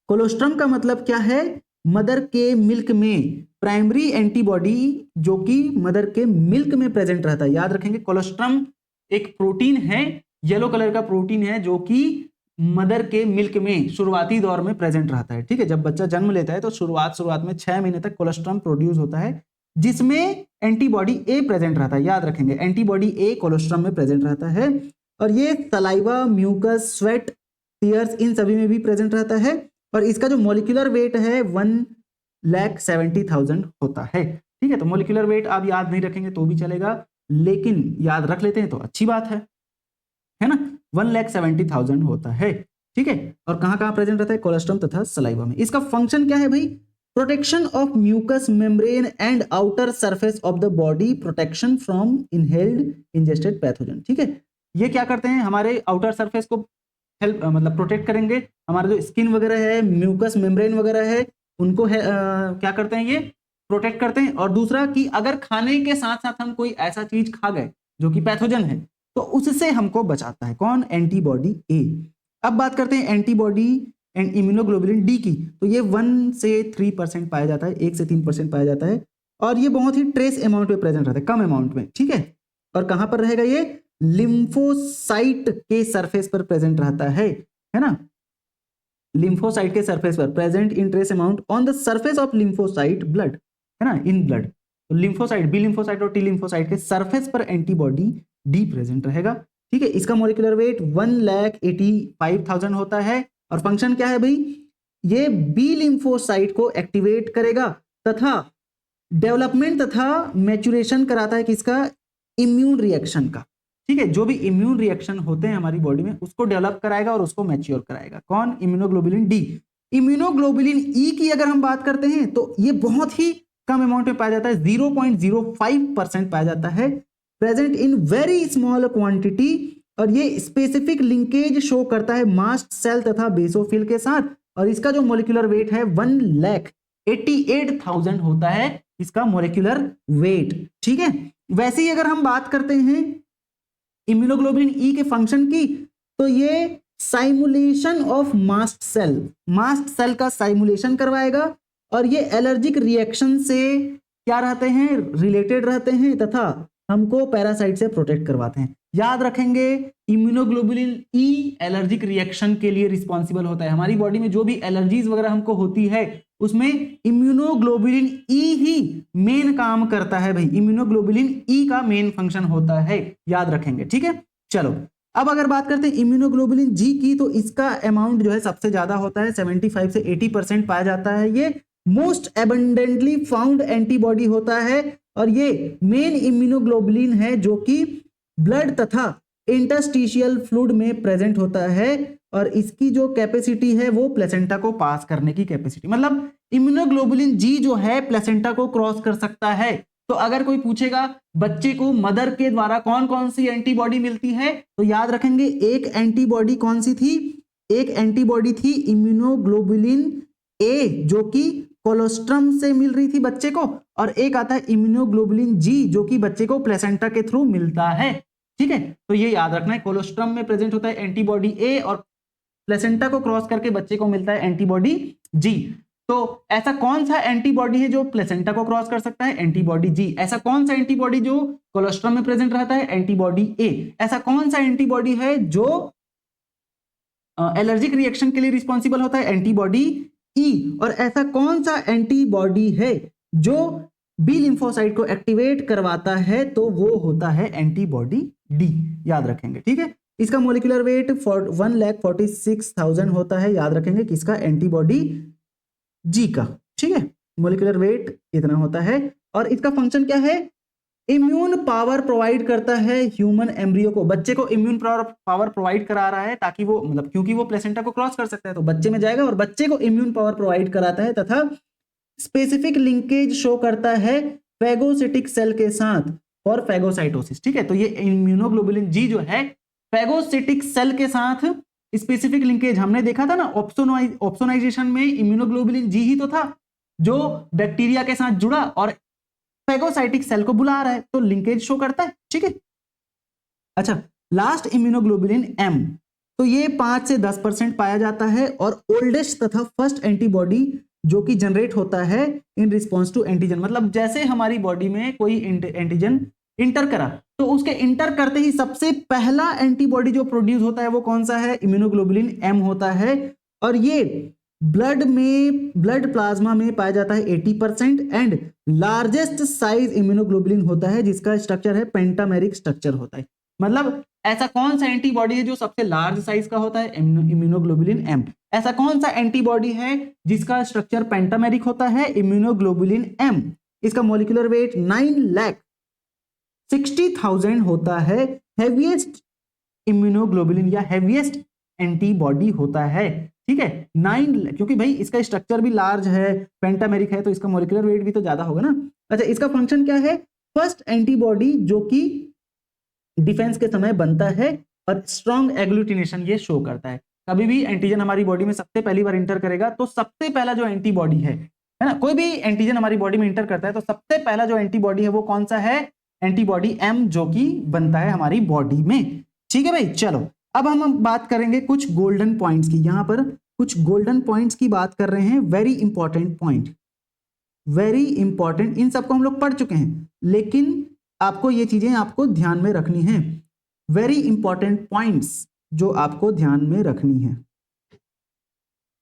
कोलोस्ट्रम का मतलब क्या है, मदर के मिल्क में प्राइमरी एंटीबॉडी जो कि मदर के मिल्क में प्रेजेंट रहता है। याद रखेंगे कोलोस्ट्रम एक प्रोटीन है, येलो कलर का प्रोटीन है, जो कि मदर के मिल्क में शुरुआती दौर में प्रेजेंट रहता है, ठीक है। जब बच्चा जन्म लेता है तो शुरुआत में 6 महीने तक कोलोस्ट्रम प्रोड्यूस होता है, जिसमें एंटीबॉडी A प्रेजेंट रहता है। याद रखेंगे एंटीबॉडी A कोलोस्ट्रम में प्रेजेंट रहता है, और ये सलाइवा, म्यूकस, स्वेट, टीयर्स, इन सभी में भी प्रेजेंट रहता है। और इसका जो मॉलिक्यूलर वेट है 1,70,000 होता है, ठीक है। तो मॉलिक्यूलर वेट आप याद नहीं रखेंगे तो भी चलेगा, लेकिन याद रख लेते हैं तो अच्छी बात है ना। 1,70,000 होता है, ठीक है। और कहां कहां प्रेजेंट रहता है, कोलोस्ट्रम तथा सलाइवा में। इसका फंक्शन क्या है भाई, protection of mucus membrane and outer surface of the body, protection from inhaled ingested pathogen, ठीक है। ये क्या करते हैं, हमारे आउटर सरफेस को हेल्प मतलब प्रोटेक्ट करेंगे, हमारा जो स्किन वगैरह है, म्यूकस मेम्ब्रेन वगैरह है, उनको क्या करते हैं, ये प्रोटेक्ट करते हैं। और दूसरा कि अगर खाने के साथ साथ हम कोई ऐसा चीज खा गए जो कि पैथोजन है, तो उससे हमको बचाता है, कौन, एंटीबॉडी A। अब बात करते हैं एंटीबॉडी एंड इम्यूनोग्लोबुलिन डी की तो ये 1 से 3% पाया जाता है, 1 से 3% पाया जाता है, और ये बहुत ही ट्रेस अमाउंट में प्रेजेंट रहता है, कम अमाउंट में, ठीक है। और कहां पर रहेगा ये? लिम्फोसाइट के सरफेस पर प्रेजेंट रहता है ना, लिम्फोसाइट के सरफेस पर present in trace amount on the surface of lymphocyte blood, है ना, इन ब्लड। तो लिम्फोसाइट, बी लिम्फोसाइट और टी लिम्फोसाइट के सरफेस पर एंटीबॉडी डी प्रेजेंट रहेगा, ठीक है। इसका मॉलिक्यूलर वेट 1,85,000 होता है, और फंक्शन क्या है भाई? ये बी लिम्फोसाइट को एक्टिवेट करेगा तथा डेवलपमेंट तथा मैच्योरेशन कराता है किसका? इम्यून रिएक्शन का, ठीक है। जो भी इम्यून रिएक्शन होते हैं हमारी बॉडी में उसको डेवलप कराएगा और उसको मैच्योर कराएगा। कौन? Immunoglobulin D. इम्यूनोग्लोबुलिन ई की अगर हम बात करते हैं तो ये बहुत ही कम अमाउंट में पाया जाता है, 0.05% पाया जाता है, present in very small quantity, और ये स्पेसिफिक लिंकेज शो करता है मास्ट सेल तथा बेसोफिल के साथ, और इसका जो मॉलिक्यूलर वेट है 1,88,000 होता है इसका मॉलिक्यूलर वेट, ठीक है। वैसे ही अगर हम बात करते हैं इम्यूनोग्लोबुलिन ई के फंक्शन की, तो ये साइमुलेशन ऑफ मास्ट सेल का साइमुलेशन करवाएगा, और ये एलर्जिक रिएक्शन से क्या रहते हैं? रिलेटेड रहते हैं, तथा हमको पैरासाइट से प्रोटेक्ट करवाते हैं। याद रखेंगे इम्यूनोग्लोबुलिन ई एलर्जिक रिएक्शन के लिए रिस्पॉन्सिबल होता है। हमारी बॉडी में जो भी एलर्जीज वगैरह हमको होती है उसमें इम्यूनोग्लोबुलिन ई ही मेन काम करता है भाई, इम्यूनोग्लोबुलिन ई का मेन फंक्शन होता है, याद रखेंगे, ठीक है। चलो अब अगर बात करते हैं इम्यूनोग्लोबुलिन जी की, तो इसका अमाउंट जो है सबसे ज्यादा होता है, 75 से 80% पाया जाता है। ये मोस्ट एबंडेंटली फाउंड एंटीबॉडी होता है, और ये मेन इम्यूनोग्लोबुलिन है जो कि ब्लड तथा इंटरस्टिशियल फ्लूइड में प्रेजेंट होता है, और इसकी जो कैपेसिटी है वो प्लेसेंटा को पास करने की कैपेसिटी, मतलब इम्यूनोग्लोबुलिन जी जो है प्लेसेंटा को क्रॉस कर सकता है। तो अगर कोई पूछेगा बच्चे को मदर के द्वारा कौन कौन सी एंटीबॉडी मिलती है, तो याद रखेंगे एक एंटीबॉडी कौन सी थी? एक एंटीबॉडी थी इम्यूनोग्लोबुलिन ए जो कि कोलोस्ट्रम से मिल रही थी बच्चे को, और एक आता है इम्यूनोग्लोबुलिन जी जो कि बच्चे को प्लेसेंटा के थ्रू मिलता है, ठीक है। तो ये याद रखना है, कोलोस्ट्रम में प्रेजेंट होता है एंटीबॉडी ए, और प्लेसेंटा को क्रॉस करके बच्चे को मिलता है एंटीबॉडी जी। तो ऐसा कौन सा एंटीबॉडी है जो प्लेसेंटा को क्रॉस कर सकता है? एंटीबॉडी जी। ऐसा कौन सा एंटीबॉडी जो कोलोस्ट्रम में प्रेजेंट रहता है? एंटीबॉडी ए। ऐसा कौन सा एंटीबॉडी है जो एलर्जिक रिएक्शन के लिए रिस्पॉन्सिबल होता है? एंटीबॉडी ई। और ऐसा कौन सा एंटीबॉडी है जो बी लिम्फोसाइट को एक्टिवेट करवाता है? तो वो होता है एंटीबॉडी डी, याद रखेंगे, ठीक है। इसका मॉलिक्यूलर वेट 1,46,000 होता है, याद रखेंगे किसका? एंटीबॉडी जी का, ठीक है। मॉलिक्यूलर वेट इतना होता है, और इसका फंक्शन क्या है? इम्यून पावर प्रोवाइड करता है ह्यूमन एम्ब्रियो को, बच्चे को इम्यून पावर प्रोवाइड करा रहा है ताकि वो, मतलब क्योंकि वो प्लेसेंटा को क्रॉस कर सकता है तो बच्चे में जाएगा और बच्चे को इम्यून पावर प्रोवाइड कराता है, तथा स्पेसिफिक लिंकेज शो करता है फैगोसिटिक सेल के साथ फॉर फैगोसाइटोसिस, ठीक है। तो ये इम्यूनोग्लोबुलिन जी जो है फैगोसिटिक सेल के साथ स्पेसिफिक लिंकेज, हमने देखा था ना ऑप्सोनाइजेशन में इम्यूनोग्लोबुलिन जी ही तो था जो बैक्टीरिया के साथ जुड़ा और फैगोसाइटिक सेल को बुला रहा है, तो लिंकेज शो करता है, ठीक है। अच्छा, लास्ट इम्यूनोग्लोबुलिन एम, तो ये 5 से 10% पाया जाता है, और ओल्डेस्ट तथा फर्स्ट एंटीबॉडी जो कि जनरेट होता है इन रिस्पॉन्स टू एंटीजन, मतलब जैसे हमारी बॉडी में कोई एंटीजन इंटर करा तो उसके इंटर करते ही सबसे पहला एंटीबॉडी जो प्रोड्यूस होता है वो कौन सा है? इम्यूनोग्लोबुलिन एम होता है, और ये ब्लड प्लाज्मा में पाया जाता है 80%, एंड लार्जेस्ट साइज इम्यूनोग्लोबुलिन होता है जिसका स्ट्रक्चर है पेंटामेरिक स्ट्रक्चर होता है। मतलब ऐसा कौन सा एंटीबॉडी है जो सबसे लार्ज साइज का होता है? Immunoglobulin M. ऐसा कौन सा एंटीबॉडी है जिसका स्ट्रक्चर पेंटामेरिक होता है? Immunoglobulin M. इसका मॉलिक्यूलर वेट 9,60,000 होता है, हैवीएस्ट इम्यूनोग्लोबुलिन या हैवीएस्ट एंटीबॉडी होता है, ठीक है। 9, क्योंकि भाई इसका स्ट्रक्चर भी लार्ज है, पेंटामेरिक है, तो इसका मॉलिक्यूलर वेट भी तो ज्यादा होगा ना। अच्छा, इसका फंक्शन क्या है? फर्स्ट एंटीबॉडी जो कि डिफेंस के समय बनता है, और स्ट्रॉन्ग एग्लूटिनेशन ये शो करता है। कभी भी एंटीजन हमारी बॉडी में सबसे पहली बार इंटर करेगा तो सबसे पहला जो एंटीबॉडी है ना, कोई भी एंटीजन हमारी बॉडी में इंटर करता है तो सबसे पहला जो एंटीबॉडी है वो कौन सा है? एंटीबॉडी एम, जो कि बनता है हमारी बॉडी में, ठीक है भाई। चलो अब हम बात करेंगे कुछ गोल्डन पॉइंट्स की। यहां पर कुछ गोल्डन पॉइंट्स की बात कर रहे हैं, very important point, very important. इन सबको हम लोग पढ़ चुके हैं, लेकिन आपको ये चीजें आपको ध्यान में रखनी है, वेरी इंपॉर्टेंट पॉइंट्स जो आपको ध्यान में रखनी है।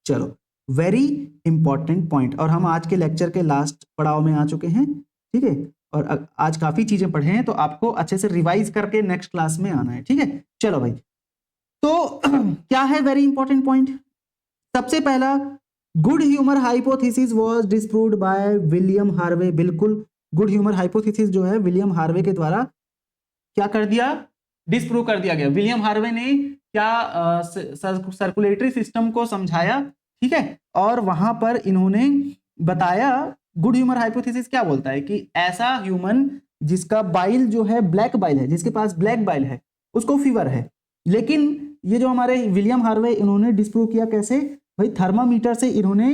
चलो, वेरी इंपॉर्टेंट पॉइंट, और हम आज के लेक्चर के लास्ट पड़ाव में आ चुके हैं, ठीक है। और आज काफी चीजें पढ़े हैं, तो आपको अच्छे से रिवाइज करके नेक्स्ट क्लास में आना है, ठीक है। चलो भाई, तो क्या है वेरी इंपॉर्टेंट पॉइंट? सबसे पहला, good humour hypothesis was disproved by William Harvey. बिल्कुल, गुड ह्यूमर हाइपोथेसिस जो है विलियम हार्वे के द्वारा क्या कर दिया, डिस्प्रूव कर दिया गया। विलियम हार्वे ने क्या सर्कुलेटरी सिस्टम को समझाया, ठीक है, और वहां पर इन्होंने बताया, गुड ह्यूमर हाइपोथेसिस क्या बोलता है कि ऐसा ह्यूमन जिसका बाइल जो है ब्लैक बाइल है, जिसके पास ब्लैक बाइल है, उसको फीवर है। लेकिन ये जो हमारे विलियम हार्वे, इन्होंने डिस्प्रूव किया कैसे भाई, थर्मामीटर से इन्होंने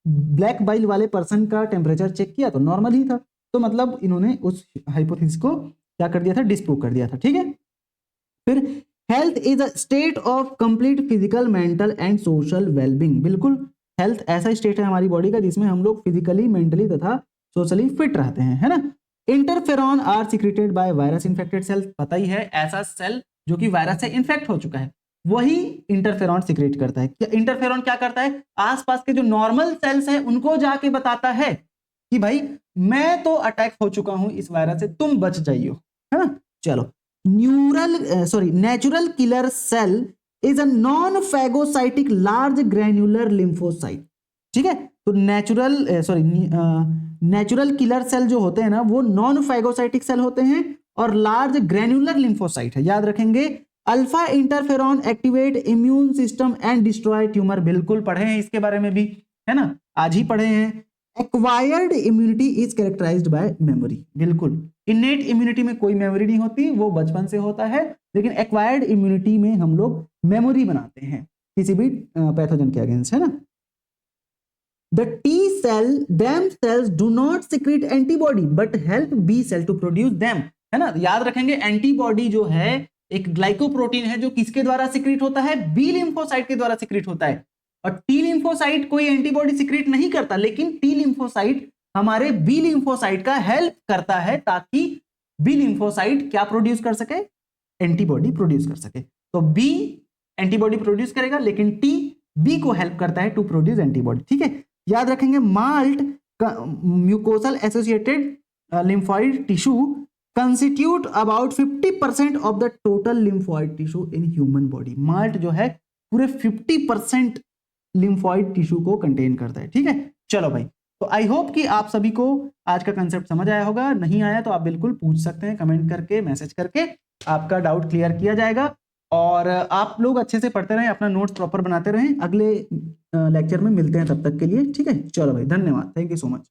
ब्लैक बाइल वाले पर्सन का टेम्परेचर चेक किया तो नॉर्मल ही था, तो मतलब इन्होंने उस हाइपोथेसिस को क्या कर दिया था, डिस्प्रूव कर दिया था, ठीक है। फिर health is a state of complete physical, mental and social wellbeing. बिल्कुल, हेल्थ ऐसा स्टेट है हमारी बॉडी का जिसमें हम लोग फिजिकली, मेंटली तथा सोशली फिट रहते हैं, है ना। Interferon are secreted by virus infected cell. पता ही है, ऐसा सेल जो कि वायरस से इन्फेक्ट हो चुका है वही इंटरफेरॉन सिक्रेट करता है। क्या इंटरफेरॉन क्या करता है, आसपास के जो नॉर्मल सेल्स हैं उनको जाके बताता है कि भाई मैं तो अटैक हो चुका हूं इस वायरस से, तुम बच जाइयो, है ना। चलो, natural killer cell is a non phagocytic large granular lymphocyte, ठीक है। तो नेचुरल किलर सेल जो होते हैं ना, वो नॉन फैगोसाइटिक सेल होते हैं और लार्ज ग्रैन्युलर लिम्फोसाइट है, याद रखेंगे। Alpha interferon activate immune system and destroy tumour. बिल्कुल पढ़े हैं इसके बारे में भी, है ना, आज ही पढ़े हैं। Acquired immunity is characterised by memory. बिल्कुल, इनेट इम्यूनिटी में कोई मेमोरी नहीं होती, वो बचपन से होता है, लेकिन एक्वायर्ड इम्यूनिटी में हम लोग मेमोरी बनाते हैं किसी भी पैथोजन के अगेंस्ट, है ना। The T cell themselves do not secrete antibody but help B cell to produce them, है ना। याद रखेंगे, एंटीबॉडी जो है एक ग्लाइकोप्रोटीन है जो किसके द्वारा सिक्रीट होता है, बी लिम्फोसाइट के द्वारा सिक्रीट होता है। और टी लिम्फोसाइट कोई एंटीबॉडी सिक्रीट नहीं करता, लेकिन टी लिम्फोसाइट हमारे बी लिम्फोसाइट का हेल्प करता है ताकि बी लिम्फोसाइट क्या प्रोड्यूस कर सके, एंटीबॉडी प्रोड्यूस कर सके। तो बी एंटीबॉडी प्रोड्यूस करेगा, लेकिन टी बी को हेल्प करता है टू प्रोड्यूस एंटीबॉडी, ठीक है। याद रखेंगे, malt mucosal associated lymphoid tissue constitute about 50% of the total lymphoid tissue in human body. Malt जो है पूरे 50% लिम्फोइड टिश्यू को कंटेन करता है, ठीक है। चलो भाई, तो आई होप कि आप सभी को आज का कंसेप्ट समझ आया होगा। नहीं आया तो आप बिल्कुल पूछ सकते हैं, कमेंट करके, मैसेज करके, आपका डाउट क्लियर किया जाएगा। और आप लोग अच्छे से पढ़ते रहें, अपना नोट्स प्रॉपर बनाते रहें। अगले लेक्चर में मिलते हैं, तब तक के लिए, ठीक है। चलो भाई, धन्यवाद, थैंक यू सो मच।